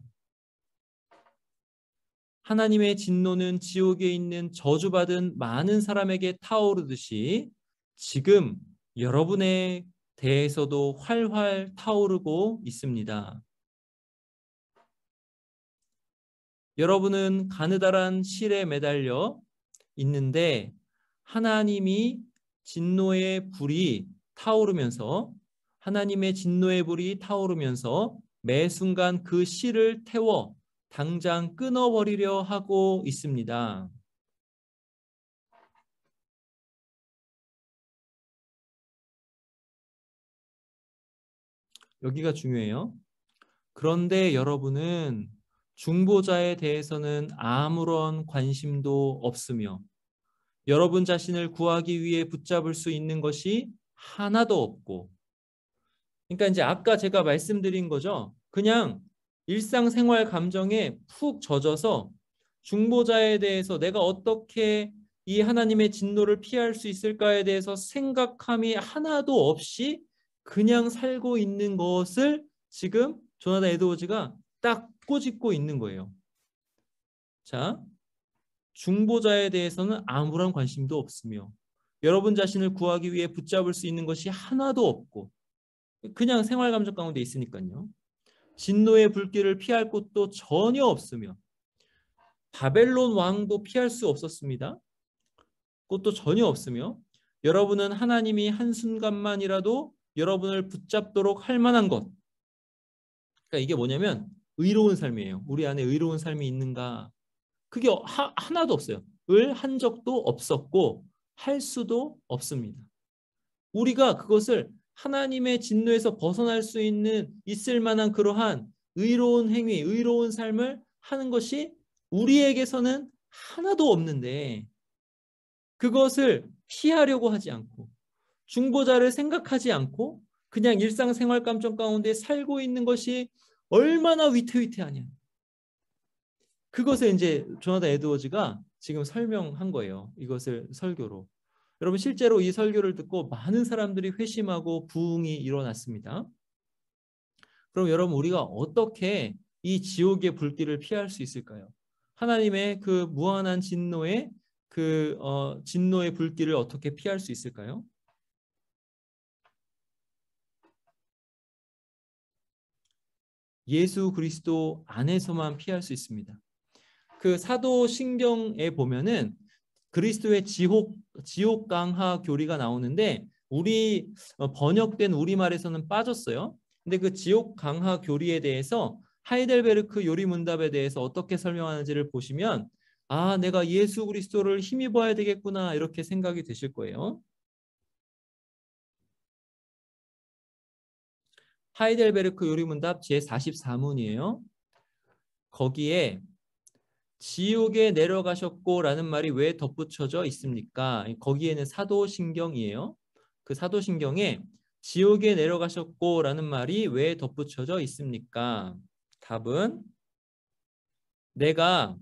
하나님의 진노는 지옥에 있는 저주받은 많은 사람에게 타오르듯이 지금 여러분에 대해서도 활활 타오르고 있습니다. 여러분은 가느다란 실에 매달려 있는데 하나님의 진노의 불이 타오르면서 매 순간 그 실을 태워 당장 끊어버리려 하고 있습니다. 여기가 중요해요. 그런데 여러분은 중보자에 대해서는 아무런 관심도 없으며 여러분 자신을 구하기 위해 붙잡을 수 있는 것이 하나도 없고, 그러니까 이제 아까 제가 말씀드린 거죠. 그냥 일상생활 감정에 푹 젖어서 중보자에 대해서 내가 어떻게 이 하나님의 진노를 피할 수 있을까에 대해서 생각함이 하나도 없이 그냥 살고 있는 것을 지금 조나단 에드워즈가 딱 꼬집고 있는 거예요. 자, 중보자에 대해서는 아무런 관심도 없으며 여러분 자신을 구하기 위해 붙잡을 수 있는 것이 하나도 없고 그냥 생활 감정 가운데 있으니까요. 진노의 불길을 피할 곳도 전혀 없으며 바벨론 왕도 피할 수 없었습니다. 그것도 전혀 없으며 여러분은 하나님이 한순간만이라도 여러분을 붙잡도록 할 만한 것, 그러니까 이게 뭐냐면 의로운 삶이에요. 우리 안에 의로운 삶이 있는가? 그게 하나도 없어요. 을 한 적도 없었고 할 수도 없습니다. 우리가 그것을 하나님의 진노에서 벗어날 수 있을 만한 그러한 의로운 행위, 의로운 삶을 하는 것이 우리에게서는 하나도 없는데 그것을 피하려고 하지 않고 중보자를 생각하지 않고 그냥 일상생활 감정 가운데 살고 있는 것이 얼마나 위태위태하냐. 그것을 이제 조나단 에드워즈가 지금 설명한 거예요. 이것을 설교로. 여러분 실제로 이 설교를 듣고 많은 사람들이 회심하고 부흥이 일어났습니다. 그럼 여러분 우리가 어떻게 이 지옥의 불길을 피할 수 있을까요? 하나님의 그 무한한 진노의 불길을 어떻게 피할 수 있을까요? 예수 그리스도 안에서만 피할 수 있습니다. 그 사도신경에 보면은 그리스도의 지옥 강하 교리가 나오는데 우리 번역된 우리말에서는 빠졌어요. 근데 그 지옥 강하 교리에 대해서 하이델베르크 요리문답에 대해서 어떻게 설명하는지를 보시면 아, 내가 예수 그리스도를 힘입어야 되겠구나 이렇게 생각이 되실 거예요. 하이델베르크 요리문답 제44문이에요. 거기에 지옥에 내려가셨고라는 말이 왜 덧붙여져 있습니까? 거기에는 사도신경이에요. 그 사도신경에 지옥에 내려가셨고라는 말이 왜 덧붙여져 있습니까? 답은 내가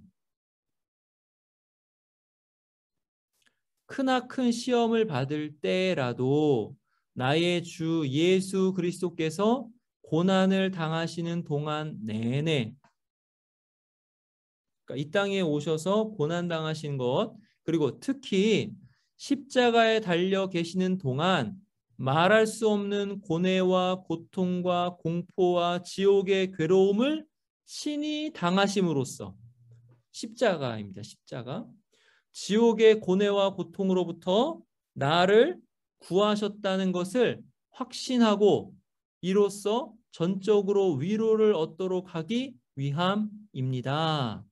크나큰 시험을 받을 때라도 나의 주 예수 그리스도께서 고난을 당하시는 동안 내내, 그러니까 이 땅에 오셔서 고난 당하신 것, 그리고 특히 십자가에 달려 계시는 동안 말할 수 없는 고뇌와 고통과 공포와 지옥의 괴로움을 친히 당하심으로써 십자가입니다. 십자가. 지옥의 고뇌와 고통으로부터 나를 구하셨다는 것을 확신하고 이로써 전적으로 위로를 얻도록 하기 위함입니다.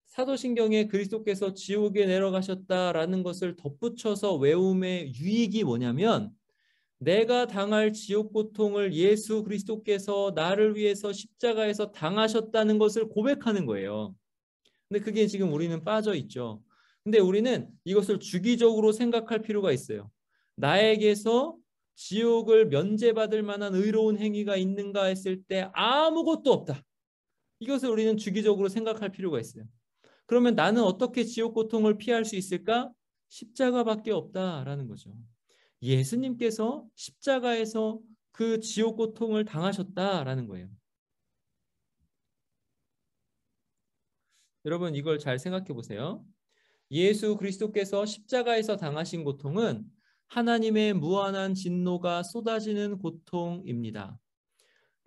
사도신경에 그리스도께서 지옥에 내려가셨다라는 것을 덧붙여서 외움의 유익이 뭐냐면 내가 당할 지옥 고통을 예수 그리스도께서 나를 위해서 십자가에서 당하셨다는 것을 고백하는 거예요. 근데 그게 지금 우리는 빠져 있죠. 근데 우리는 이것을 주기적으로 생각할 필요가 있어요. 나에게서 지옥을 면제받을 만한 의로운 행위가 있는가 했을 때 아무것도 없다. 이것을 우리는 주기적으로 생각할 필요가 있어요. 그러면 나는 어떻게 지옥 고통을 피할 수 있을까? 십자가밖에 없다라는 거죠. 예수님께서 십자가에서 그 지옥 고통을 당하셨다라는 거예요. 여러분 이걸 잘 생각해 보세요. 예수 그리스도께서 십자가에서 당하신 고통은 하나님의 무한한 진노가 쏟아지는 고통입니다.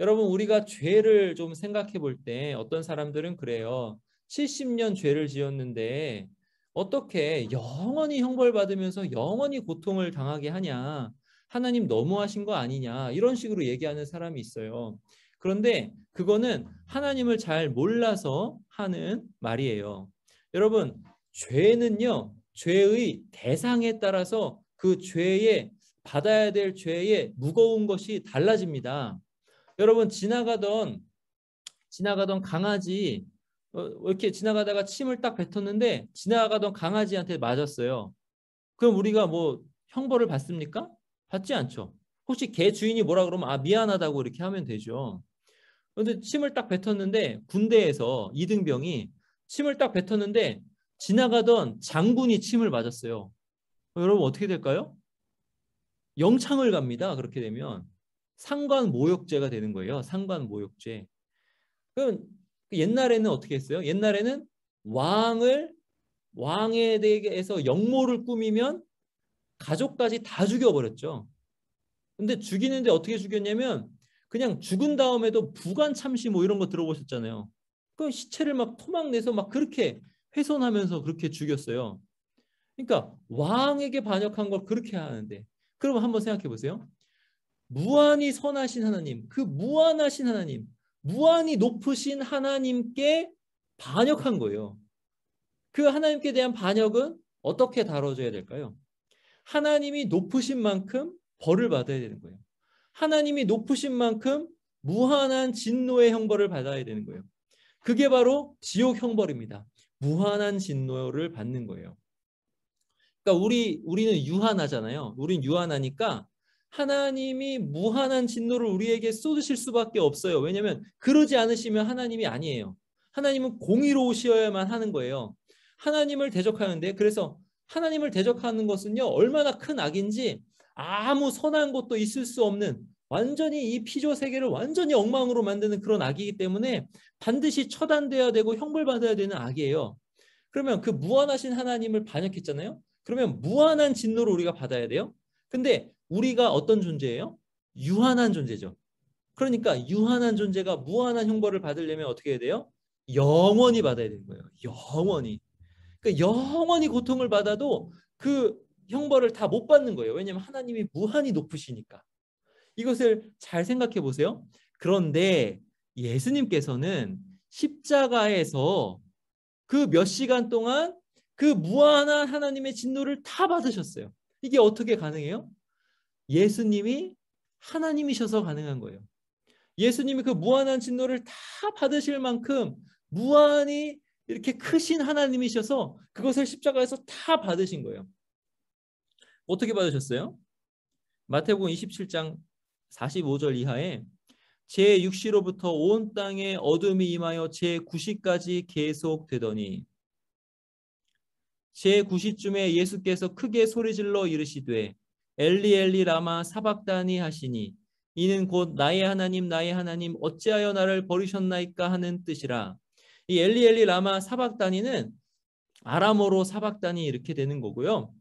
여러분 우리가 죄를 좀 생각해 볼 때 어떤 사람들은 그래요. 70년 죄를 지었는데 어떻게 영원히 형벌받으면서 영원히 고통을 당하게 하냐. 하나님 너무하신 거 아니냐. 이런 식으로 얘기하는 사람이 있어요. 그런데 그거는 하나님을 잘 몰라서 하는 말이에요. 여러분 죄는요. 죄의 대상에 따라서 그 죄의 받아야 될 죄의 무거운 것이 달라집니다. 여러분 지나가던 강아지 이렇게 지나가다가 침을 딱 뱉었는데 지나가던 강아지한테 맞았어요. 그럼 우리가 뭐 형벌을 받습니까? 받지 않죠. 혹시 개 주인이 뭐라 그러면 아 미안하다고 이렇게 하면 되죠. 그런데 침을 딱 뱉었는데 군대에서 이등병이 침을 딱 뱉었는데 지나가던 장군이 침을 맞았어요. 여러분 어떻게 될까요? 영창을 갑니다. 그렇게 되면 상관모욕죄가 되는 거예요. 상관모욕죄. 그럼 옛날에는 어떻게 했어요? 옛날에는 왕에 대해서 역모를 꾸미면 가족까지 다 죽여버렸죠. 근데 죽이는데 어떻게 죽였냐면 그냥 죽은 다음에도 부관 참시 뭐 이런 거 들어보셨잖아요. 그 시체를 막 토막내서 막 그렇게 훼손하면서 그렇게 죽였어요. 그러니까 왕에게 반역한 걸 그렇게 하는데 그럼 한번 생각해 보세요. 무한히 선하신 하나님, 그 무한하신 하나님, 무한히 높으신 하나님께 반역한 거예요. 그 하나님께 대한 반역은 어떻게 다뤄져야 될까요? 하나님이 높으신 만큼 벌을 받아야 되는 거예요. 하나님이 높으신 만큼 무한한 진노의 형벌을 받아야 되는 거예요. 그게 바로 지옥 형벌입니다. 무한한 진노를 받는 거예요. 그러니까 우리는 유한하잖아요. 우린 유한하니까 하나님이 무한한 진노를 우리에게 쏟으실 수밖에 없어요. 왜냐하면 그러지 않으시면 하나님이 아니에요. 하나님은 공의로우셔야만 하는 거예요. 하나님을 대적하는데 그래서 하나님을 대적하는 것은요 얼마나 큰 악인지 아무 선한 것도 있을 수 없는 완전히 이 피조 세계를 완전히 엉망으로 만드는 그런 악이기 때문에 반드시 처단돼야 되고 형벌받아야 되는 악이에요. 그러면 그 무한하신 하나님을 반역했잖아요. 그러면 무한한 진노를 우리가 받아야 돼요. 근데 우리가 어떤 존재예요? 유한한 존재죠. 그러니까 유한한 존재가 무한한 형벌을 받으려면 어떻게 해야 돼요? 영원히 받아야 되는 거예요. 영원히. 그러니까 영원히 고통을 받아도 그 형벌을 다 못 받는 거예요. 왜냐하면 하나님이 무한히 높으시니까. 이것을 잘 생각해 보세요. 그런데 예수님께서는 십자가에서 그 몇 시간 동안 그 무한한 하나님의 진노를 다 받으셨어요. 이게 어떻게 가능해요? 예수님이 하나님이셔서 가능한 거예요. 예수님이 그 무한한 진노를 다 받으실 만큼 무한히 이렇게 크신 하나님이셔서 그것을 십자가에서 다 받으신 거예요. 어떻게 받으셨어요? 마태복음 27장 45절 이하에 제6시로부터 온 땅에 어둠이 임하여 제9시까지 계속되더니 제9시쯤에 예수께서 크게 소리질러 이르시되 엘리 엘리 라마 사박다니 하시니 이는 곧 나의 하나님 어찌하여 나를 버리셨나이까 하는 뜻이라. 이 엘리 엘리 라마 사박다니는 아람어로 사박다니 이렇게 되는 거고요.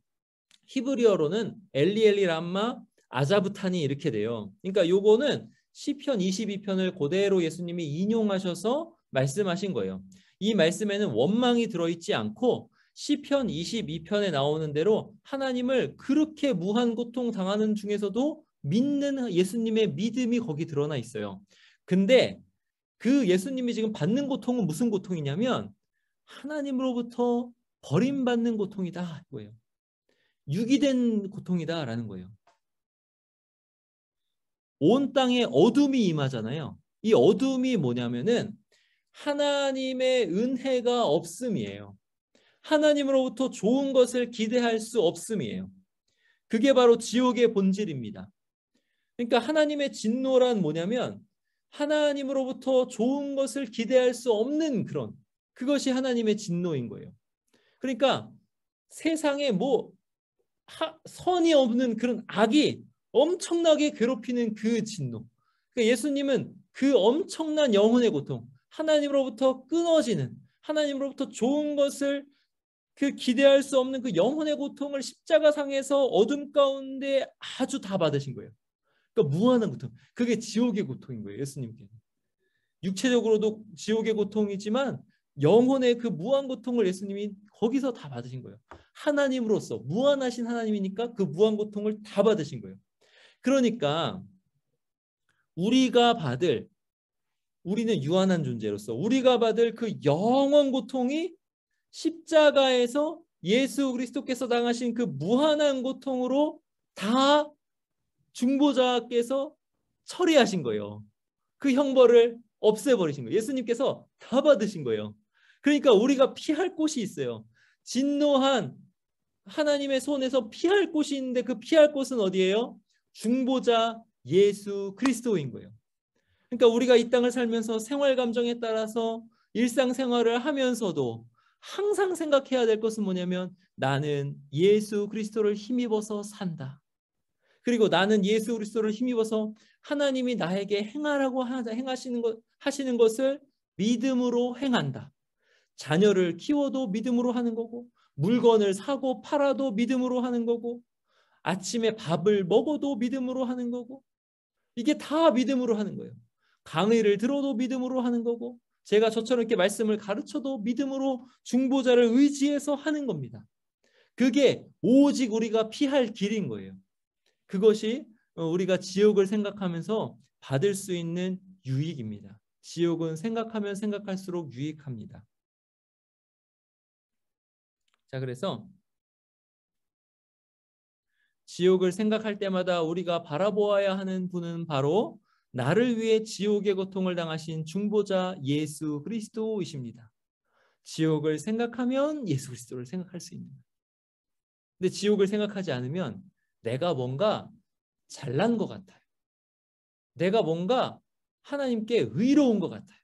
히브리어로는 엘리엘리 람마 아자부타니 이렇게 돼요. 그러니까 요거는 시편 22편을 그대로 예수님이 인용하셔서 말씀하신 거예요. 이 말씀에는 원망이 들어있지 않고 시편 22편에 나오는 대로 하나님을 그렇게 무한 고통 당하는 중에서도 믿는 예수님의 믿음이 거기 드러나 있어요. 근데 그 예수님이 지금 받는 고통은 무슨 고통이냐면 하나님으로부터 버림받는 고통이다 이거예요. 유기된 고통이다라는 거예요. 온 땅에 어둠이 임하잖아요. 이 어둠이 뭐냐면은 하나님의 은혜가 없음이에요. 하나님으로부터 좋은 것을 기대할 수 없음이에요. 그게 바로 지옥의 본질입니다. 그러니까 하나님의 진노란 뭐냐면 하나님으로부터 좋은 것을 기대할 수 없는 그것이 하나님의 진노인 거예요. 그러니까 세상에 선이 없는 그런 악이 엄청나게 괴롭히는 그 진노. 그러니까 예수님은 그 엄청난 영혼의 고통, 하나님으로부터 끊어지는, 하나님으로부터 좋은 것을 기대할 수 없는 그 영혼의 고통을 십자가상에서 어둠 가운데 아주 다 받으신 거예요. 그러니까 무한한 고통. 그게 지옥의 고통인 거예요. 예수님께는. 육체적으로도 지옥의 고통이지만 영혼의 그 무한 고통을 예수님이 거기서 다 받으신 거예요. 하나님으로서 무한하신 하나님이니까 그 무한 고통을 다 받으신 거예요. 그러니까 우리는 유한한 존재로서 우리가 받을 그 영원 고통이 십자가에서 예수 그리스도께서 당하신 그 무한한 고통으로 다 중보자께서 처리하신 거예요. 그 형벌을 없애버리신 거예요. 예수님께서 다 받으신 거예요. 그러니까 우리가 피할 곳이 있어요. 진노한 하나님의 손에서 피할 곳이 있는데 그 피할 곳은 어디예요? 중보자 예수 그리스도인 거예요. 그러니까 우리가 이 땅을 살면서 생활 감정에 따라서 일상생활을 하면서도 항상 생각해야 될 것은 뭐냐면 나는 예수 그리스도를 힘입어서 산다. 그리고 나는 예수 그리스도를 힘입어서 하나님이 나에게 하시는 것을 믿음으로 행한다. 자녀를 키워도 믿음으로 하는 거고 물건을 사고 팔아도 믿음으로 하는 거고 아침에 밥을 먹어도 믿음으로 하는 거고 이게 다 믿음으로 하는 거예요. 강의를 들어도 믿음으로 하는 거고 제가 저처럼 이렇게 말씀을 가르쳐도 믿음으로 중보자를 의지해서 하는 겁니다. 그게 오직 우리가 피할 길인 거예요. 그것이 우리가 지옥을 생각하면서 받을 수 있는 유익입니다. 지옥은 생각하면 생각할수록 유익합니다. 자, 그래서 지옥을 생각할 때마다 우리가 바라보아야 하는 분은 바로 나를 위해 지옥의 고통을 당하신 중보자 예수 그리스도이십니다. 지옥을 생각하면 예수 그리스도를 생각할 수 있는 거예요. 근데 지옥을 생각하지 않으면 내가 뭔가 잘난 것 같아요. 내가 뭔가 하나님께 의로운 것 같아요.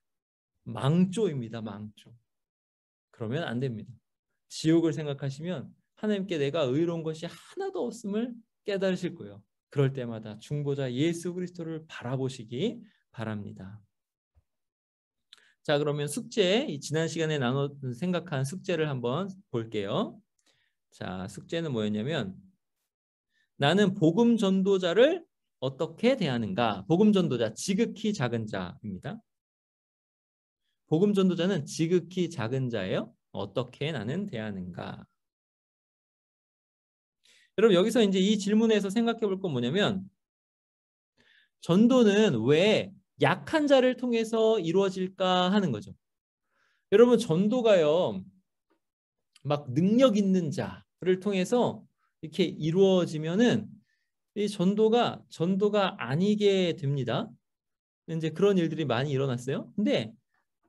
망조입니다. 망조. 그러면 안 됩니다. 지옥을 생각하시면 하나님께 내가 의로운 것이 하나도 없음을 깨달으실 거예요. 그럴 때마다 중보자 예수 그리스도를 바라보시기 바랍니다. 자, 그러면 지난 시간에 생각한 숙제를 한번 볼게요. 자, 숙제는 뭐였냐면 나는 복음 전도자를 어떻게 대하는가? 복음 전도자, 지극히 작은 자입니다. 복음 전도자는 지극히 작은 자예요. 어떻게 나는 대하는가? 여러분 여기서 이제 이 질문에서 생각해 볼 건 뭐냐면 전도는 왜 약한 자를 통해서 이루어질까 하는 거죠. 여러분 전도가요. 막 능력 있는 자를 통해서 이렇게 이루어지면은 이 전도가 아니게 됩니다. 이제 그런 일들이 많이 일어났어요. 근데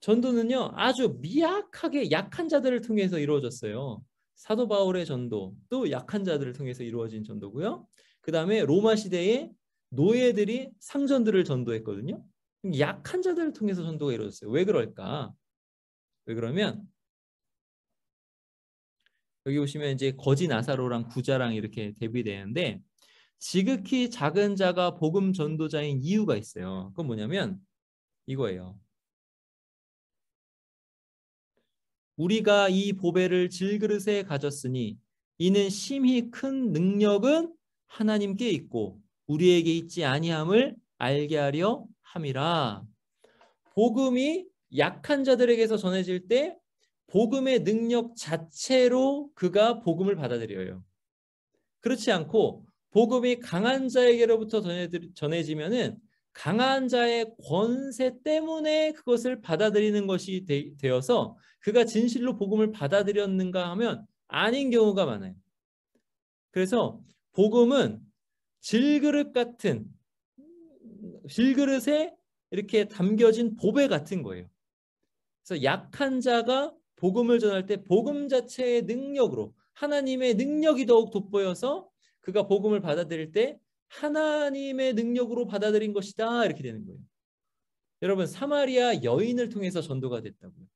전도는요 아주 미약하게 약한 자들을 통해서 이루어졌어요. 사도 바울의 전도도 약한 자들을 통해서 이루어진 전도고요. 그 다음에 로마 시대에 노예들이 상전들을 전도했거든요. 약한 자들을 통해서 전도가 이루어졌어요. 왜 그럴까? 왜 그러면 여기 보시면 이제 거지 나사로랑 부자랑 이렇게 대비되는데 지극히 작은 자가 복음 전도자인 이유가 있어요. 그건 뭐냐면 이거예요. 우리가 이 보배를 질그릇에 가졌으니 이는 심히 큰 능력은 하나님께 있고 우리에게 있지 아니함을 알게 하려 함이라. 복음이 약한 자들에게서 전해질 때 복음의 능력 자체로 그가 복음을 받아들여요. 그렇지 않고 복음이 강한 자에게로부터 전해지면은 강한 자의 권세 때문에 그것을 받아들이는 것이 되어서 그가 진실로 복음을 받아들였는가 하면 아닌 경우가 많아요. 그래서 복음은 질그릇 같은 질그릇에 이렇게 담겨진 보배 같은 거예요. 그래서 약한 자가 복음을 전할 때 복음 자체의 능력으로 하나님의 능력이 더욱 돋보여서 그가 복음을 받아들일 때 하나님의 능력으로 받아들인 것이다 이렇게 되는 거예요. 여러분 사마리아 여인을 통해서 전도가 됐다고요.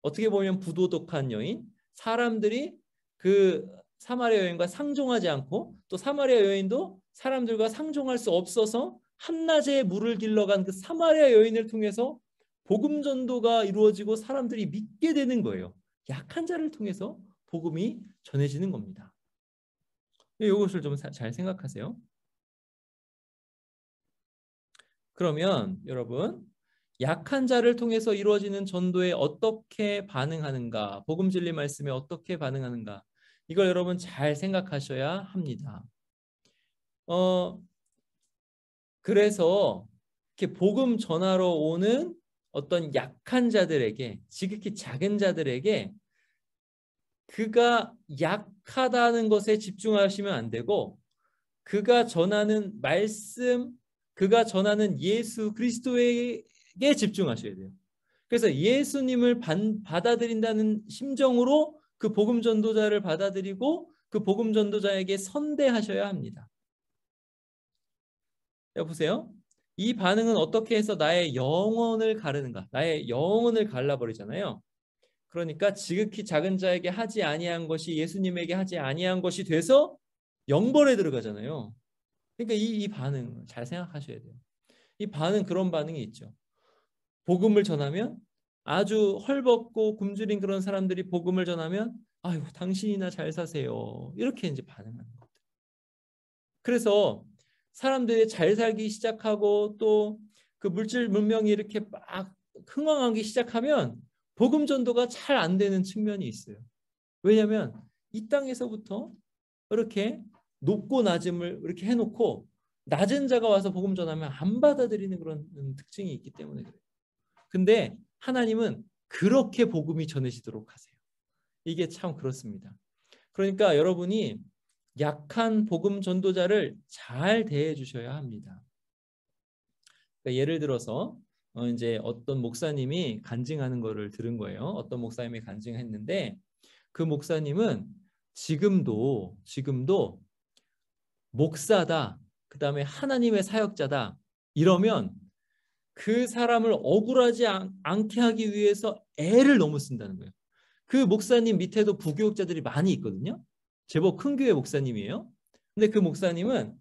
어떻게 보면 부도덕한 여인, 사람들이 그 사마리아 여인과 상종하지 않고 또 사마리아 여인도 사람들과 상종할 수 없어서 한낮에 물을 길러간 그 사마리아 여인을 통해서 복음 전도가 이루어지고 사람들이 믿게 되는 거예요. 약한 자를 통해서 복음이 전해지는 겁니다. 이것을 좀 잘 생각하세요. 그러면 여러분 약한 자를 통해서 이루어지는 전도에 어떻게 반응하는가, 복음 진리 말씀에 어떻게 반응하는가, 이걸 여러분 잘 생각하셔야 합니다. 그래서 이렇게 복음 전하러 오는 어떤 약한 자들에게, 지극히 작은 자들에게 그가 약하다는 것에 집중하시면 안 되고 그가 전하는 말씀, 그가 전하는 예수 그리스도에게 집중하셔야 돼요. 그래서 예수님을 받아들인다는 심정으로 그 복음 전도자를 받아들이고 그 복음 전도자에게 선대하셔야 합니다. 여보세요? 이 반응은 어떻게 해서 나의 영혼을 가르는가? 나의 영혼을 갈라버리잖아요. 그러니까 지극히 작은 자에게 하지 아니한 것이 예수님에게 하지 아니한 것이 돼서 영벌에 들어가잖아요. 그러니까 이 반응 잘 생각하셔야 돼요. 이 반응 그런 반응이 있죠. 복음을 전하면 아주 헐벗고 굶주린 그런 사람들이 복음을 전하면 아유 당신이나 잘 사세요. 이렇게 이제 반응하는 것들. 그래서 사람들이 잘 살기 시작하고 또 그 물질 문명이 이렇게 막 흥왕하기 시작하면 복음 전도가 잘 안 되는 측면이 있어요. 왜냐하면 이 땅에서부터 이렇게 높고 낮음을 이렇게 해놓고 낮은 자가 와서 복음 전하면 안 받아들이는 그런 특징이 있기 때문에 그래요. 근데 하나님은 그렇게 복음이 전해지도록 하세요. 이게 참 그렇습니다. 그러니까 여러분이 약한 복음 전도자를 잘 대해 주셔야 합니다. 그러니까 예를 들어서 이제 어떤 목사님이 간증하는 거를 들은 거예요. 어떤 목사님이 간증했는데 그 목사님은 지금도 목사다, 그 다음에 하나님의 사역자다 이러면 그 사람을 억울하지 않게 하기 위해서 애를 너무 쓴다는 거예요. 그 목사님 밑에도 부교육자들이 많이 있거든요. 제법 큰 교회 목사님이에요. 근데 그 목사님은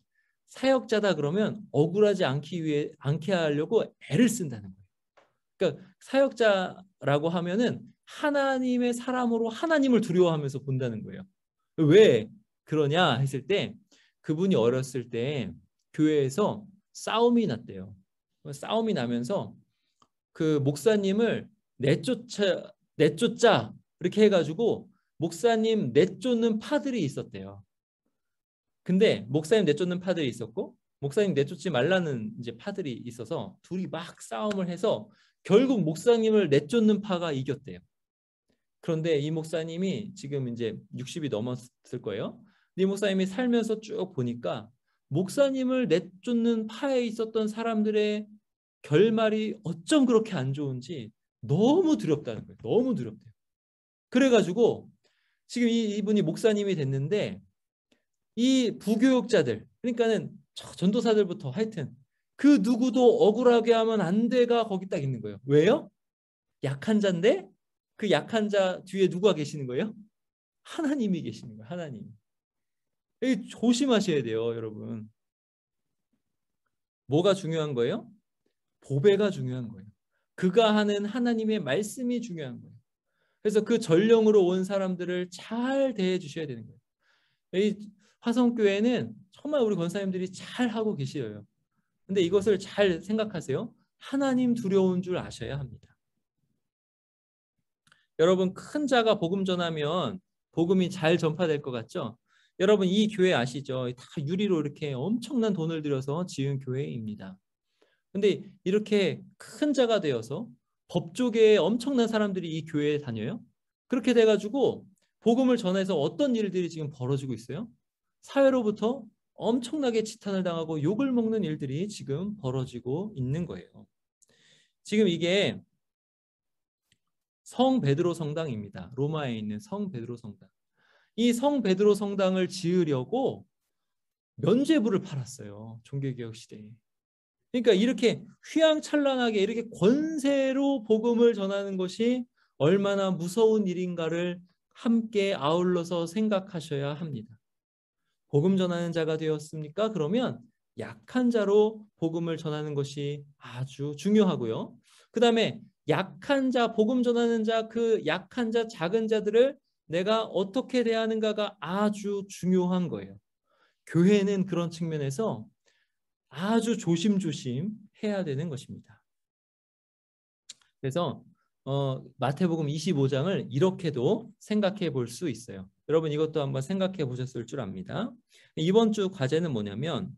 사역자다 그러면 억울하지 않게 하려고 애를 쓴다는 거예요. 그러니까 사역자라고 하면은 하나님의 사람으로 하나님을 두려워하면서 본다는 거예요. 왜 그러냐 했을 때 그분이 어렸을 때 교회에서 싸움이 났대요. 싸움이 나면서 그 목사님을 내쫓자 이렇게 해가지고 목사님 내쫓는 파들이 있었대요. 근데 목사님 내쫓는 파들이 있었고 목사님 내쫓지 말라는 이제 파들이 있어서 둘이 막 싸움을 해서 결국 목사님을 내쫓는 파가 이겼대요. 그런데 이 목사님이 지금 이제 60이 넘었을 거예요. 이 목사님이 살면서 쭉 보니까 목사님을 내쫓는 파에 있었던 사람들의 결말이 어쩜 그렇게 안 좋은지 너무 두렵다는 거예요. 너무 두렵대요. 그래가지고 지금 이분이 목사님이 됐는데 이 부교육자들 그러니까는 전도사들부터 하여튼 그 누구도 억울하게 하면 안 돼가 거기 딱 있는 거예요. 왜요? 약한 자인데 그 약한 자 뒤에 누가 계시는 거예요? 하나님이 계시는 거예요. 하나님. 여기 조심하셔야 돼요, 여러분. 뭐가 중요한 거예요? 보배가 중요한 거예요. 그가 하는 하나님의 말씀이 중요한 거예요. 그래서 그 전령으로 온 사람들을 잘 대해 주셔야 되는 거예요. 이 화성교회는 정말 우리 권사님들이 잘 하고 계시어요. 근데 이것을 잘 생각하세요. 하나님 두려운 줄 아셔야 합니다. 여러분, 큰 자가 복음 전하면 복음이 잘 전파될 것 같죠? 여러분, 이 교회 아시죠? 다 유리로 이렇게 엄청난 돈을 들여서 지은 교회입니다. 근데 이렇게 큰 자가 되어서 법조계에 엄청난 사람들이 이 교회에 다녀요. 그렇게 돼가지고 복음을 전해서 어떤 일들이 지금 벌어지고 있어요? 사회로부터 엄청나게 지탄을 당하고 욕을 먹는 일들이 지금 벌어지고 있는 거예요. 지금 이게 성 베드로 성당입니다. 로마에 있는 성 베드로 성당. 이 성 베드로 성당을 지으려고 면죄부를 팔았어요. 종교개혁 시대에. 그러니까 이렇게 휘황찬란하게 이렇게 권세로 복음을 전하는 것이 얼마나 무서운 일인가를 함께 아울러서 생각하셔야 합니다. 복음 전하는 자가 되었습니까? 그러면 약한 자로 복음을 전하는 것이 아주 중요하고요. 그 다음에 약한 자, 복음 전하는 자, 그 약한 자, 작은 자들을 내가 어떻게 대하는가가 아주 중요한 거예요. 교회는 그런 측면에서 아주 조심조심 해야 되는 것입니다. 그래서 마태복음 25장을 이렇게도 생각해 볼 수 있어요. 여러분 이것도 한번 생각해 보셨을 줄 압니다. 이번 주 과제는 뭐냐면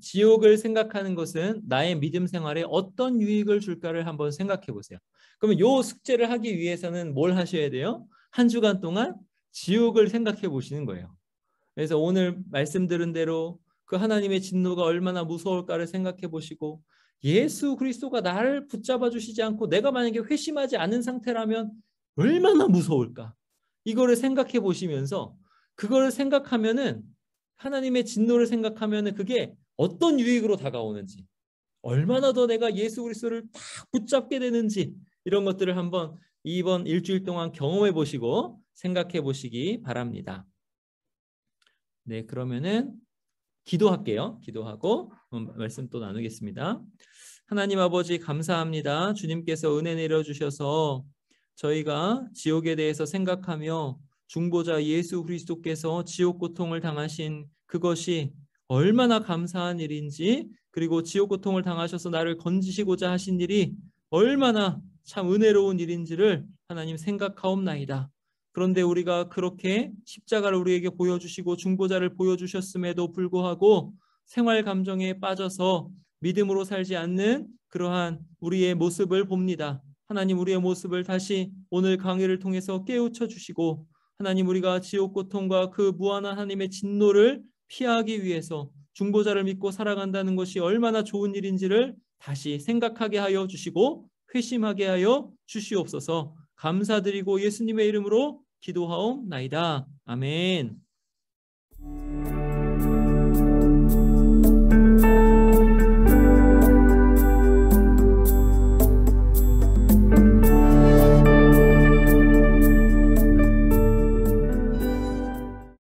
지옥을 생각하는 것은 나의 믿음 생활에 어떤 유익을 줄까를 한번 생각해 보세요. 그러면 요 숙제를 하기 위해서는 뭘 하셔야 돼요? 한 주간 동안 지옥을 생각해 보시는 거예요. 그래서 오늘 말씀 들은 대로 그 하나님의 진노가 얼마나 무서울까를 생각해 보시고 예수 그리스도가 나를 붙잡아 주시지 않고 내가 만약에 회심하지 않은 상태라면 얼마나 무서울까? 이거를 생각해 보시면서 그거를 생각하면은 하나님의 진노를 생각하면은 그게 어떤 유익으로 다가오는지 얼마나 더 내가 예수 그리스도를 딱 붙잡게 되는지 이런 것들을 한번 이번 일주일 동안 경험해 보시고 생각해 보시기 바랍니다. 네, 그러면은 기도할게요. 기도하고 말씀 또 나누겠습니다. 하나님 아버지 감사합니다. 주님께서 은혜 내려주셔서 저희가 지옥에 대해서 생각하며 중보자 예수 그리스도께서 지옥 고통을 당하신 그것이 얼마나 감사한 일인지 그리고 지옥 고통을 당하셔서 나를 건지시고자 하신 일이 얼마나 참 은혜로운 일인지를 하나님 생각하옵나이다. 그런데 우리가 그렇게 십자가를 우리에게 보여주시고 중보자를 보여주셨음에도 불구하고 생활 감정에 빠져서 믿음으로 살지 않는 그러한 우리의 모습을 봅니다. 하나님 우리의 모습을 다시 오늘 강의를 통해서 깨우쳐 주시고 하나님 우리가 지옥 고통과 그 무한한 하나님의 진노를 피하기 위해서 중보자를 믿고 살아간다는 것이 얼마나 좋은 일인지를 다시 생각하게 하여 주시고 회심하게 하여 주시옵소서. 감사드리고 예수님의 이름으로 기도하옵나이다. 아멘.